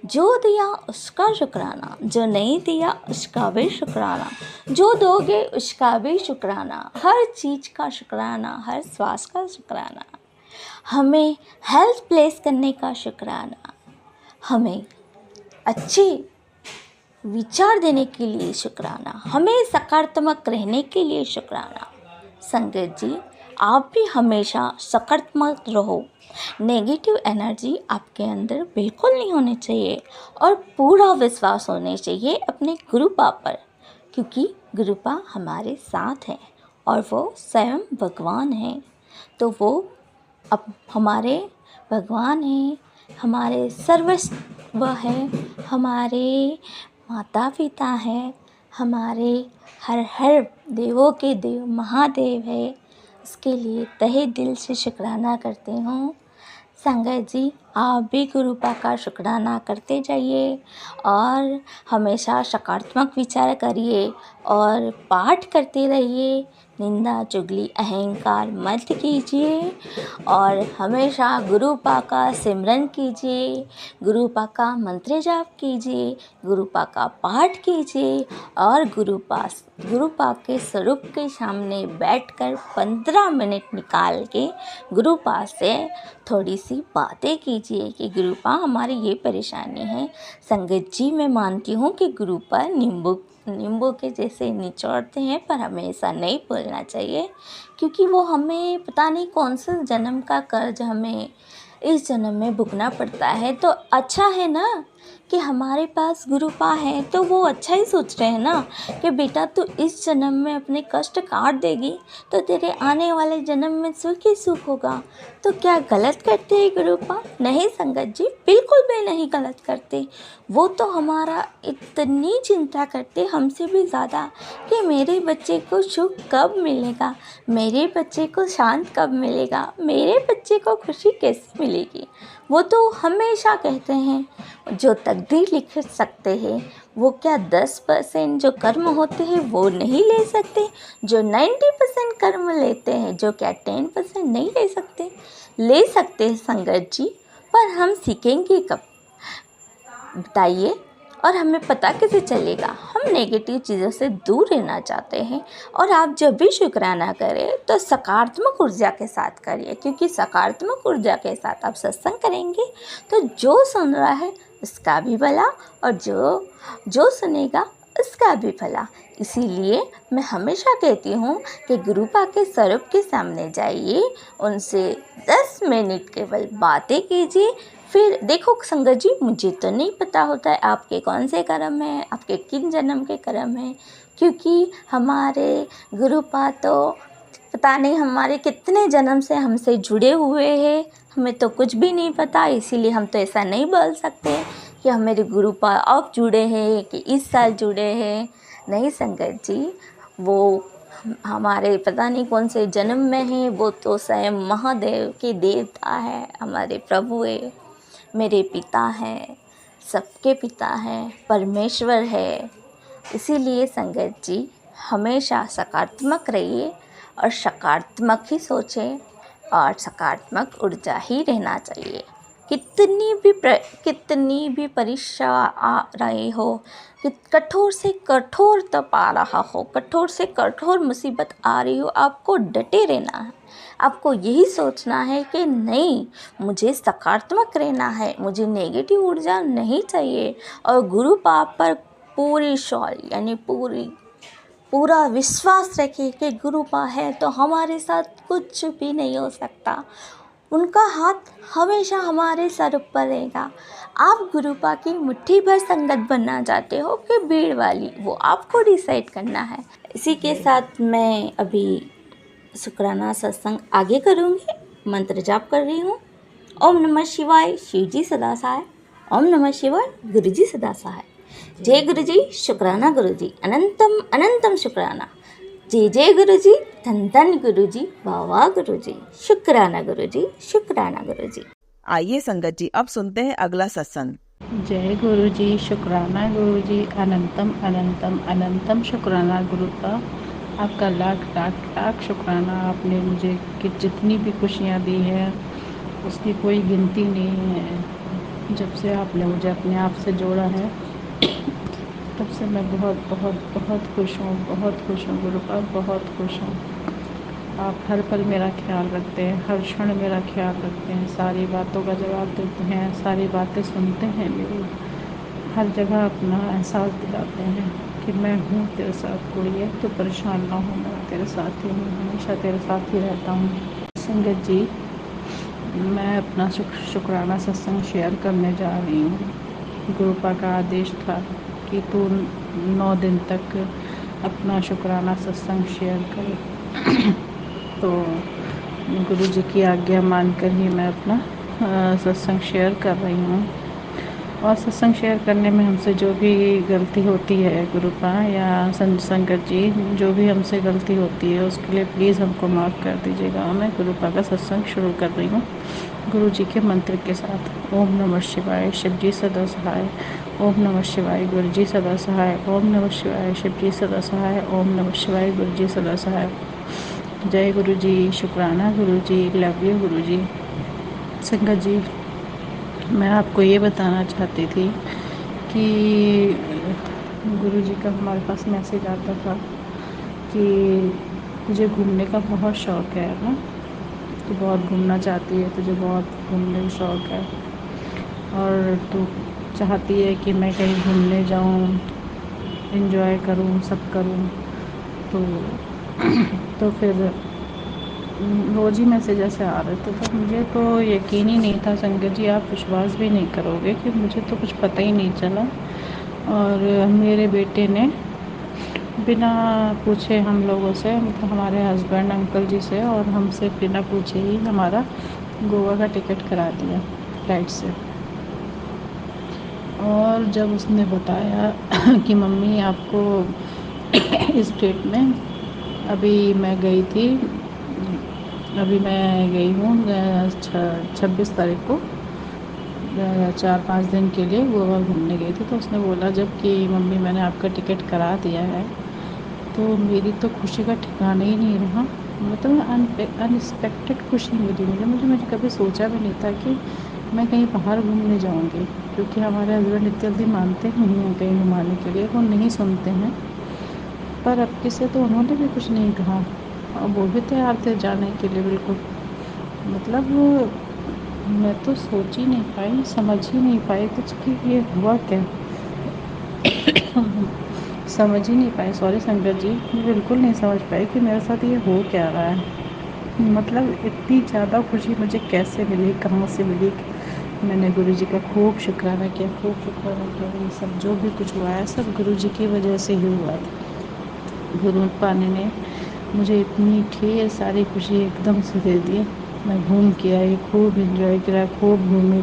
S7: जो दिया उसका शुक्राना, जो नहीं दिया उसका भी शुक्राना, जो दोगे उसका भी शुक्राना। हर चीज़ का शुक्राना, हर श्वास का शुक्राना। हमें हेल्थ प्लेस करने का शुक्राना, हमें अच्छे विचार देने के लिए शुक्राना, हमें सकारात्मक रहने के लिए शुक्राना। संगत जी, आप भी हमेशा सकारात्मक रहो। नेगेटिव एनर्जी आपके अंदर बिल्कुल नहीं होनी चाहिए और पूरा विश्वास होने चाहिए अपने गुरुपा पर, क्योंकि गुरुपा हमारे साथ हैं और वो स्वयं भगवान हैं। तो वो अब हमारे भगवान हैं, हमारे सर्वस्व है, हमारे माता पिता हैं, हमारे हर देवों के देव महादेव है। इसके लिए तहे दिल से शुक्राना करती हूँ। संगत जी, आप भी गुरुपा का शुक्राना करते जाइए और हमेशा सकारात्मक विचार करिए और पाठ करते रहिए। निंदा चुगली अहंकार मत कीजिए और हमेशा गुरुपा का सिमरन कीजिए, गुरुपा का मंत्र जाप कीजिए, गुरुपा का पाठ कीजिए और गुरुपा के स्वरूप के सामने बैठकर 15 मिनट निकाल के गुरुपा से थोड़ी सी बातें कीजिए कि गुरुपा हमारी ये परेशानी है। संगत जी, मैं मानती हूँ कि गुरुपा नींबू के जैसे निचोड़ते हैं, पर हमें ऐसा नहीं बोलना चाहिए, क्योंकि वो हमें पता नहीं कौन सा जन्म का कर्ज हमें इस जन्म में भुगतना पड़ता है। तो अच्छा है ना कि हमारे पास गुरुपा है, तो वो अच्छा ही सोच रहे हैं ना कि बेटा तू इस जन्म में अपने कष्ट काट देगी तो तेरे आने वाले जन्म में सुख ही सुख होगा। तो क्या गलत करते हैं गुरुपा? नहीं संगत जी, बिल्कुल भी नहीं गलत करते। वो तो हमारा इतनी चिंता करते हमसे भी ज़्यादा कि मेरे बच्चे को सुख कब मिलेगा, मेरे बच्चे को शांत कब मिलेगा, मेरे बच्चे को खुशी कैसे मिलेगी। वो तो हमेशा कहते हैं जो तकदीर लिख सकते हैं वो क्या 10% जो कर्म होते हैं वो नहीं ले सकते, जो 90% कर्म लेते हैं जो क्या 10% नहीं ले सकते? ले सकते हैं संगत जी, पर हम सीखेंगे कब बताइए? और हमें पता कैसे चलेगा? हम नेगेटिव चीज़ों से दूर रहना चाहते हैं और आप जब भी शुक्राना करें तो सकारात्मक ऊर्जा के साथ करिए, क्योंकि सकारात्मक ऊर्जा के साथ आप सत्संग करेंगे तो जो सुन रहा है उसका भी भला और जो सुनेगा उसका भी भला। इसीलिए मैं हमेशा कहती हूँ कि गुरुपा के स्वरूप के सामने जाइए, उनसे 10 मिनट केवल बातें कीजिए। फिर देखो संगत जी, मुझे तो नहीं पता होता है आपके कौन से कर्म हैं, आपके किन जन्म के कर्म हैं, क्योंकि हमारे गुरुपा तो पता नहीं हमारे कितने जन्म से हमसे जुड़े हुए हैं, हमें तो कुछ भी नहीं पता। इसीलिए हम तो ऐसा नहीं बोल सकते कि हमारे गुरुपा अब जुड़े हैं कि इस साल जुड़े हैं। नहीं संगत जी, वो हमारे पता नहीं कौन से जन्म में हैं, वो तो स्वयं महादेव के देवता है, हमारे प्रभु है, मेरे पिता हैं। सबके पिता हैं, परमेश्वर है। इसीलिए संगत जी हमेशा सकारात्मक रहिए और सकारात्मक ही सोचें और सकारात्मक ऊर्जा ही रहना चाहिए। कितनी भी परीक्षा आ रही हो, कि कठोर से कठोर तप आ रहा हो, कठोर से कठोर मुसीबत आ रही हो, आपको डटे रहना है। आपको यही सोचना है कि नहीं, मुझे सकारात्मक रहना है, मुझे नेगेटिव ऊर्जा नहीं चाहिए। और गुरु पाप पर पूरी शॉल यानी पूरा विश्वास रखिए कि गुरु पा है तो हमारे साथ कुछ भी नहीं हो सकता। उनका हाथ हमेशा हमारे सर पर रहेगा। आप गुरुपा की मुट्ठी भर संगत बनना चाहते हो कि भीड़ वाली, वो आपको डिसाइड करना है। इसी के साथ मैं अभी शुक्राना सत्संग आगे करूँगी। मंत्र जाप कर रही हूँ। ओम नमः शिवाय, शिव जी सदा सहाय। ओम नमः शिवाय, गुरु जी सदा सहाय। जय गुरु जी, शुक्राना गुरु जी, अनंतम अनंतम शुक्राना। जय जय गुरु जी, धन धन गुरु जी, वाह वाह गुरु जी, शुक्राना गुरु जी, शुक्राना गुरु जी।
S1: आइए संगत जी, अब सुनते हैं अगला सत्संग।
S4: जय गुरु जी, शुक्राना गुरु जी, अनंतम अनंतम अनंतम शुक्राना गुरु का। आपका लाख लाख लाख शुक्राना। आपने मुझे कि जितनी भी खुशियाँ दी हैं उसकी कोई गिनती नहीं है। जब से आपने मुझे अपने आप से जोड़ा है तब से मैं बहुत बहुत बहुत खुश हूँ, बहुत खुश हूँ गुरु का, बहुत खुश हूँ। आप हर पल मेरा ख्याल रखते हैं, हर क्षण मेरा ख्याल रखते हैं, सारी बातों का जवाब देते हैं, सारी बातें सुनते हैं मेरी, हर जगह अपना एहसास दिलाते हैं कि मैं हूँ तेरे साथ, कुड़िए तो परेशान ना हो, मैं तेरे साथ ही हूँ, हमेशा तेरे साथ ही रहता हूँ। संगत जी, मैं अपना शुक्राना सत्संग शेयर करने जा रही हूँ। गुरुपा का आदेश था कि तू 9 दिन तक अपना शुक्राना सत्संग शेयर कर। तो गुरु जी की आज्ञा मानकर ही मैं अपना सत्संग शेयर कर रही हूँ। और सत्संग शेयर करने में हमसे जो भी गलती होती है गुरुपा या संगत जी, जो भी हमसे गलती होती है उसके लिए प्लीज़ हमको माफ़ कर दीजिएगा। मैं गुरुपा का सत्संग शुरू कर रही हूँ गुरु जी के मंत्र के साथ। ओम नमः शिवाय, शिव जी सदा सहाय। ओम नमः शिवाय, गुरु जी सदा सहाय। ओम नमः शिवाय, शिव जी सदा सहाय। ओम नमः शिवाय, गुरु जी सदा सहाय। जय गुरु जी, शुक्राना गुरु जी, लव यू गुरु जी। संगत जी, मैं आपको ये बताना चाहती थी कि गुरु जी का हमारे पास मैसेज आता था कि तुझे घूमने का बहुत शौक़ है ना, तू बहुत घूमना चाहती है, तुझे बहुत घूमने का शौक़ है और तू चाहती है कि मैं कहीं घूमने जाऊँ, एंजॉय करूँ, सब करूँ। तो फिर रोज़ ही मैसेज ऐसे आ रहे थे, तो मुझे तो यकीन ही नहीं था संगत जी, आप विश्वास भी नहीं करोगे कि मुझे तो कुछ पता ही नहीं चला। और मेरे बेटे ने बिना पूछे हम लोगों से, मतलब हमारे हस्बैंड अंकल जी से और हमसे बिना पूछे ही हमारा गोवा का टिकट करा दिया फ्लाइट से। और जब उसने बताया कि मम्मी आपको इस डेट में, अभी मैं गई हूँ 26 तारीख को 4-5 दिन के लिए गोवा घूमने गई थी। तो उसने बोला जब कि मम्मी मैंने आपका टिकट करा दिया है, तो मेरी तो खुशी का ठिकाना ही नहीं रहा। मतलब अनएक्सपेक्टेड खुशी मिली मुझे कभी सोचा भी नहीं था कि मैं कहीं बाहर घूमने जाऊंगी, क्योंकि हमारे हस्बैंड इतनी जल्दी मानते नहीं हैं कहीं घुमाने के लिए, वो नहीं सुनते हैं। पर अब किसे तो उन्होंने भी कुछ नहीं कहा और वो भी तैयार थे जाने के लिए बिल्कुल। मतलब मैं तो सोच ही नहीं पाई, समझ ही नहीं पाई कुछ कि ये हुआ क्या। समझ ही नहीं पाई, सॉरी संगत जी, मैं बिल्कुल नहीं समझ पाई कि मेरे साथ ये हो क्या रहा है। मतलब इतनी ज़्यादा खुशी मुझे कैसे मिली, कहाँ से मिली। मैंने गुरु जी का खूब शुक्राना किया, ये सब जो भी कुछ हुआ है सब गुरु जी की वजह से ही हुआ था। गुरु पाने ने मुझे इतनी ढेर सारी खुशी एकदम से दे दी। मैं घूम के आई, खूब एंजॉय किया, खूब घूमी,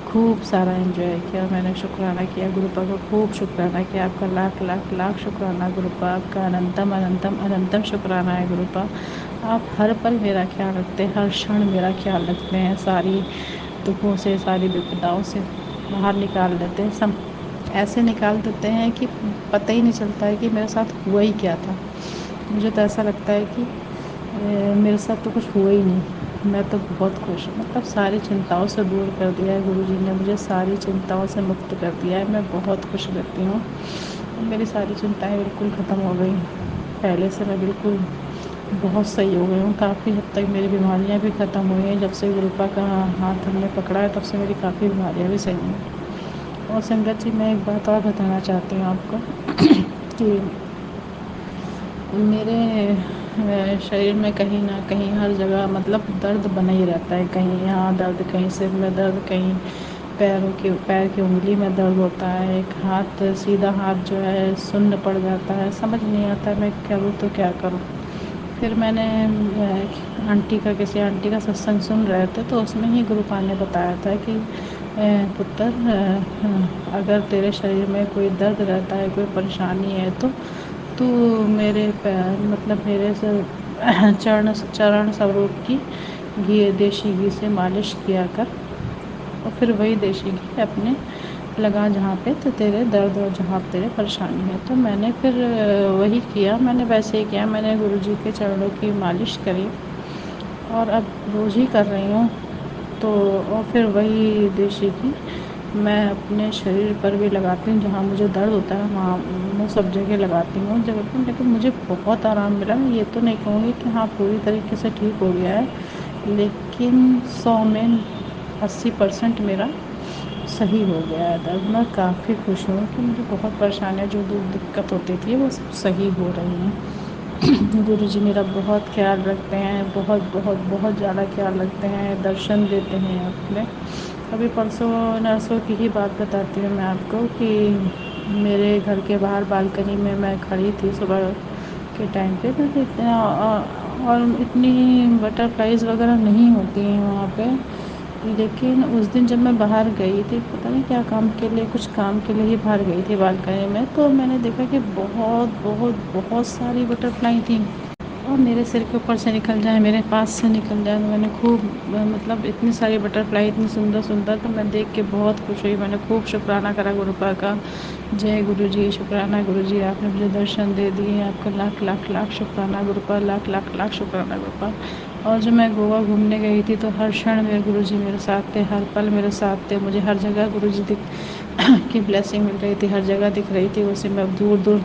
S4: खूब सारा एंजॉय किया। मैंने शुक्राना किया गुरुपा का, खूब शुक्राना किया। आपका लाख लाख लाख शुक्राना गुरुपा, आपका अनंतम अनंतम अनंतम शुक्राना है गुरुपा। आप हर पल मेरा ख्याल रखते हैं, हर क्षण मेरा ख्याल रखते हैं, सारी दुखों से, सारी विपदाओं से
S8: बाहर निकाल देते हैं, सब ऐसे निकाल देते हैं कि पता ही नहीं चलता है कि मेरे साथ हुआ ही क्या था। मुझे तो ऐसा लगता है कि मेरे साथ तो कुछ हुआ ही नहीं। मैं तो बहुत खुश हूँ, मतलब सारी चिंताओं से दूर कर दिया है गुरुजी ने मुझे, सारी चिंताओं से मुक्त कर दिया है। मैं बहुत खुश रहती हूँ, मेरी सारी चिंताएं बिल्कुल ख़त्म हो गई। पहले से मैं बिल्कुल बहुत सही हो गई हूँ, काफ़ी हद तक मेरी बीमारियाँ भी ख़त्म हुई हैं। जब से गुरुपा का हाथ हमने पकड़ा है तब से मेरी काफ़ी बीमारियाँ भी सही हैं। और संगत जी, मैं एक बात और बताना चाहती हूँ आपको कि मेरे शरीर में कहीं ना कहीं हर जगह मतलब दर्द बना ही रहता है। कहीं यहाँ दर्द, कहीं सिर में दर्द, कहीं पैर की उंगली में दर्द होता है। एक हाथ, सीधा हाथ जो है सुन्न पड़ जाता है। समझ नहीं आता मैं करूँ तो क्या करूँ। फिर मैंने किसी आंटी का सत्संग सुन रहे थे तो उसमें ही गुरुपा ने बताया था कि पुत्र, अगर तेरे शरीर में कोई दर्द रहता है, कोई परेशानी है तो तू मेरे मतलब मेरे से चरण स्वरूप की देशी घी से मालिश किया कर, और फिर वही देशी घी अपने लगा जहाँ पे तो तेरे दर्द और जहाँ तेरे परेशानी है। तो मैंने फिर वही किया, मैंने वैसे ही किया। मैंने गुरुजी के चरणों की मालिश करी और अब रोज़ ही कर रही हूँ। तो और फिर वही देशी घी मैं अपने शरीर पर भी लगाती हूँ, जहाँ मुझे दर्द होता है वहाँ मैं सब जगह लगाती हूँ जगह पर। लेकिन मुझे बहुत आराम मिला। मैं ये तो नहीं कहूँगी कि हाँ पूरी तरीके से ठीक हो गया है, लेकिन 100 में 80% मेरा सही हो गया है दर्द। मैं काफ़ी खुश हूँ कि मुझे बहुत परेशानियाँ जो दिक्कत होती थी वो सब सही हो रही हैं। गुरुजी मेरा बहुत ख्याल रखते हैं, बहुत बहुत बहुत ज़्यादा ख्याल रखते हैं, दर्शन देते हैं अपने। अभी परसों नरसों की ही बात बताती हूँ मैं आपको कि मेरे घर के बाहर बालकनी में मैं खड़ी थी सुबह के टाइम पे, तो इतना और इतनी बटरफ्लाइज़ वगैरह नहीं होती हैं वहाँ पे। लेकिन उस दिन जब मैं बाहर गई थी, पता नहीं क्या काम के लिए, कुछ काम के लिए ही बाहर गई थी बालकनी में, तो मैंने देखा कि बहुत बहुत बहुत सारी बटरफ्लाई थी और मेरे सिर के ऊपर से निकल जाए, मेरे पास से निकल जाए। तो मैंने खूब मतलब इतनी सारी बटरफ्लाई, इतनी सुंदर सुंदर, तो मैं देख के बहुत खुश हुई। मैंने खूब शुक्राना करा गुरुपा का। जय गुरुजी, शुक्राना गुरुजी, आपने मुझे दर्शन दे दिए, आपका लाख लाख लाख शुक्राना गुरुपा, लाख लाख लाख शुक्राना गुरुपा। और जब मैं गोवा घूमने गई थी तो हर क्षण मेरे गुरुजी मेरे साथ थे, हर पल मेरे साथ थे। मुझे हर जगह गुरुजी की ब्लेसिंग मिल रही थी, हर जगह दिख रही थी। उसे मैं दूर दूर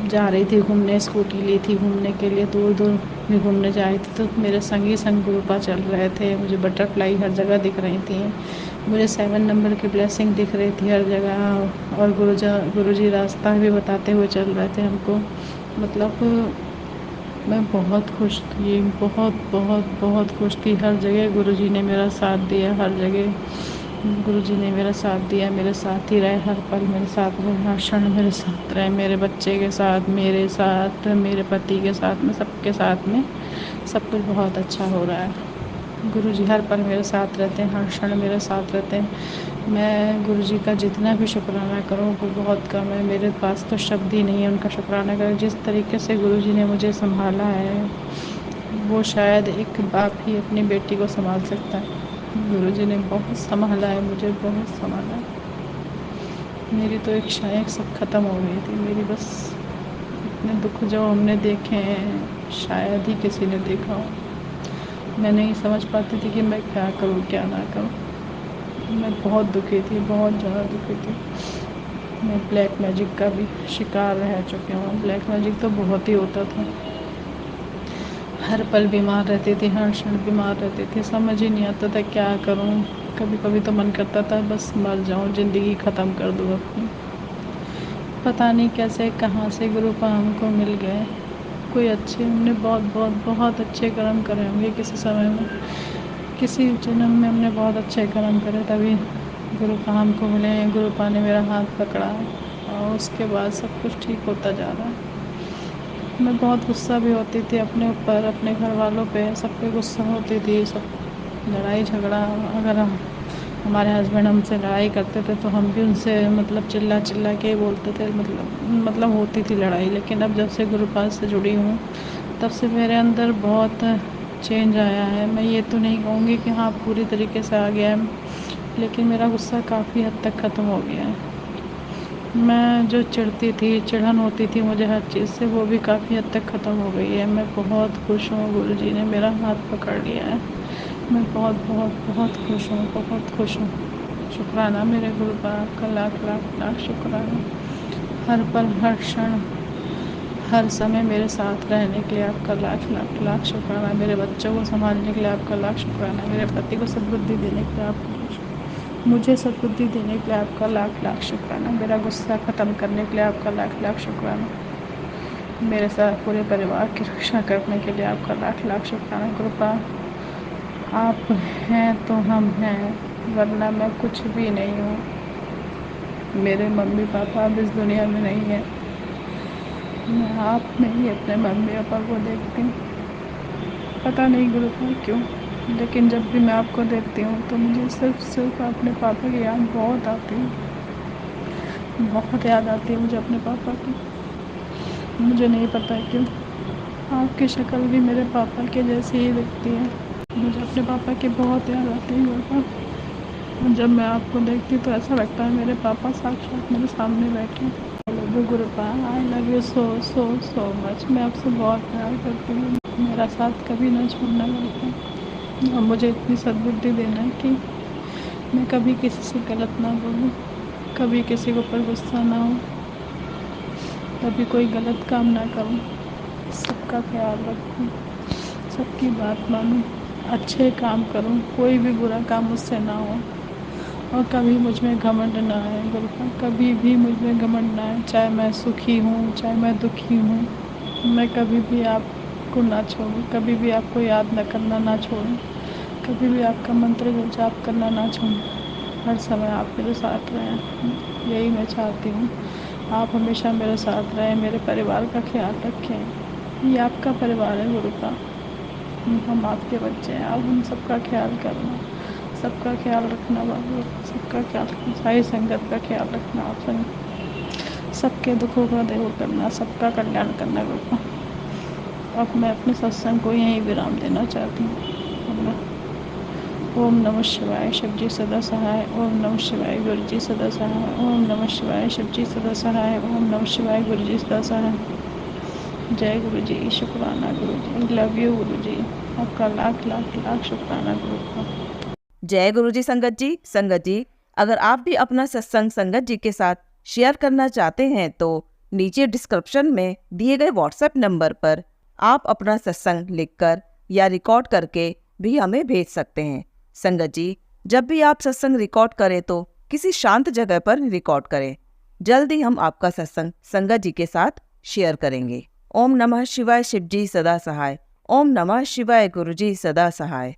S8: जा रही थी घूमने, स्कूटी ली थी घूमने के लिए, दूर दूर भी घूमने जा रही थी तो मेरे संगी संग गुरुपा चल रहे थे। मुझे बटरफ्लाई हर जगह दिख रही थी, मुझे 7 नंबर की ब्लेसिंग दिख रही थी हर जगह। और गुरुजी रास्ता भी बताते हुए चल रहे थे हमको। मतलब मैं बहुत खुश थी, बहुत बहुत बहुत खुश थी। हर जगह गुरुजी ने मेरा साथ दिया, हर जगह गुरुजी ने मेरा साथ दिया, मेरे साथ ही रहे, हर पल मेरे साथ रहे, हर क्षण मेरे साथ रहे। मेरे बच्चे के साथ, मेरे साथ, मेरे पति के साथ में, सबके साथ में सब कुछ बहुत अच्छा हो रहा है। गुरुजी हर पल मेरे साथ रहते हैं, हर क्षण मेरे साथ रहते हैं। मैं गुरुजी का जितना भी शुक्राना करूं वो बहुत कम है। मेरे पास तो शब्द ही नहीं है उनका शुक्राना करें। जिस तरीके से गुरुजी ने मुझे संभाला है वो शायद एक बाप ही अपनी बेटी को संभाल सकता है। गुरुजी ने बहुत संभाला है मुझे, बहुत संभाला है। मेरी तो एक शायद सब ख़त्म हो गई थी मेरी, बस इतने दुख जो हमने देखे हैं शायद ही किसी ने देखा हो। मैं नहीं समझ पाती थी कि मैं क्या करूँ क्या ना करूँ। मैं बहुत दुखी थी, बहुत ज़्यादा दुखी थी। मैं ब्लैक मैजिक का भी शिकार रह चुकी हूँ। ब्लैक मैजिक तो बहुत ही होता था, हर पल बीमार रहती थी, हर क्षण बीमार रहती थी, समझ ही नहीं आता था क्या करूं। कभी कभी तो मन करता था बस मर जाऊं, ज़िंदगी ख़त्म कर दूं अपनी। पता नहीं कैसे कहाँ से गुरुपा हमको मिल गए। कोई अच्छे, हमने बहुत बहुत बहुत अच्छे कर्म करे होंगे किसी समय में, किसी जन्म में हमने बहुत अच्छे कर्म करे तभी गुरुपा हमको मिले हैं। गुरुपा ने मेरा हाथ पकड़ा और उसके बाद सब कुछ ठीक होता जा रहा है। मैं बहुत गुस्सा भी होती थी अपने ऊपर, अपने घर वालों पे, सब पे गुस्सा होती थी। सब लड़ाई झगड़ा, अगर हमारे हस्बैंड हमसे लड़ाई करते थे तो हम भी उनसे मतलब चिल्ला चिल्ला के बोलते थे, मतलब होती थी लड़ाई। लेकिन अब जब से गुरुपाद से जुड़ी हूँ तब से मेरे अंदर बहुत चेंज आया है। मैं ये तो नहीं कहूँगी कि हाँ पूरी तरीके से आ गया है, लेकिन मेरा गुस्सा काफ़ी हद तक ख़त्म हो गया है। मैं जो चिढ़ती थी, चिढ़न होती थी मुझे हर चीज़ से, वो भी काफ़ी हद तक ख़त्म हो गई है। मैं बहुत खुश हूँ, गुरुजी ने मेरा हाथ पकड़ लिया है। मैं बहुत बहुत बहुत खुश हूँ, बहुत खुश हूँ। शुक्राना मेरे गुरु का, आपका लाख लाख लाख शुक्राना। हर पल, हर क्षण, हर समय मेरे साथ रहने के लिए आपका लाख लाख लाख शुक्राना। मेरे बच्चों को संभालने के लिए आपका लाख शुक्राना। मेरे पति को सद्बुद्धि देने के लिए आपका, मुझे सद्बुद्धि देने के लिए आपका लाख लाख शुक्राना। मेरा गुस्सा ख़त्म करने के लिए आपका लाख लाख शुक्राना। मेरे साथ पूरे परिवार की रक्षा करने के लिए आपका लाख लाख शुक्राना। कृपा आप हैं तो हम हैं, वरना मैं कुछ भी नहीं हूँ। मेरे मम्मी पापा अब इस दुनिया में नहीं है। मैं आप में ही अपने मम्मी पापा को देखती हूँ। पता नहीं गुरुपा क्यों, लेकिन जब भी मैं आपको देखती हूँ तो मुझे सिर्फ अपने पापा की याद बहुत आती है। बहुत याद आती है मुझे अपने पापा की। मुझे नहीं पता क्यों, आपकी शक्ल भी मेरे पापा के जैसी ही दिखती है। मुझे अपने पापा की बहुत याद आती है गुरुपा। जब मैं आपको देखती तो ऐसा लगता है मेरे पापा साक्षात मेरे सामने बैठे। I love you गुरुपा, I love you so so so much. मैं आपसे बहुत प्यार करती हूँ। मेरा साथ कभी ना छोड़ना गुरुपा, और मुझे इतनी सद्बुद्धि देना कि मैं कभी किसी से गलत ना बोलूँ, कभी किसी के ऊपर गुस्सा ना हो, कभी कोई गलत काम ना करूँ, सबका ख्याल रखूँ, सबकी बात मानूँ, अच्छे काम करूँ, कोई भी बुरा काम मुझसे ना हो, और कभी मुझ में घमंड ना आए गुरुपा, कभी भी मुझ में घमंड ना आए। चाहे मैं सुखी हूँ, चाहे मैं दुखी हूँ, मैं कभी भी आपको ना छोड़ूँ, कभी भी आपको याद न करना ना छोड़ूँ, कभी भी आपका मंत्र जाप करना ना छोड़ूँ। हर समय आप मेरे साथ रहें, यही मैं चाहती हूँ। आप हमेशा मेरे साथ रहें, मेरे परिवार का ख्याल रखें। ये आपका परिवार है गुरुपा, हम आपके बच्चे हैं। आप उन सबका ख्याल करना, सबका ख्याल रखना बाबू, सबका ख्याल रखना, सारी संगत का ख्याल रखना। आप सबके दुखों का दूर करना, सबका कल्याण करना गुरुपा। अब मैं अपने सत्संग को यहीं विराम देना चाहती हूँ। ओम नमः शिवाय, शिवजी सदा सहाय। ओम नमः शिवाय, गुरुजी सदा सहाय। ओम नमः शिवाय, शिवजी सदा सहाय। ओम नमः शिवाय, गुरुजी सदा सहाय। जय गुरुजी, शुक्राना गुरुजी, लव यू गुरुजी, आपका लाख लाख लाख शुक्राना गुरुपा।
S1: जय गुरु जी। संगत जी, अगर आप भी अपना सत्संग संगत जी के साथ शेयर करना चाहते हैं तो नीचे डिस्क्रिप्शन में दिए गए व्हाट्सएप नंबर पर आप अपना सत्संग लिखकर या रिकॉर्ड करके भी हमें भेज सकते हैं। संगत जी, जब भी आप सत्संग रिकॉर्ड करें तो किसी शांत जगह पर रिकॉर्ड करें। जल्द ही हम आपका सत्संग संगत जी के साथ शेयर करेंगे। ओम नमः शिवाय, शिवजी सदा सहाय। ओम नमः शिवाय, गुरुजी सदा सहाय।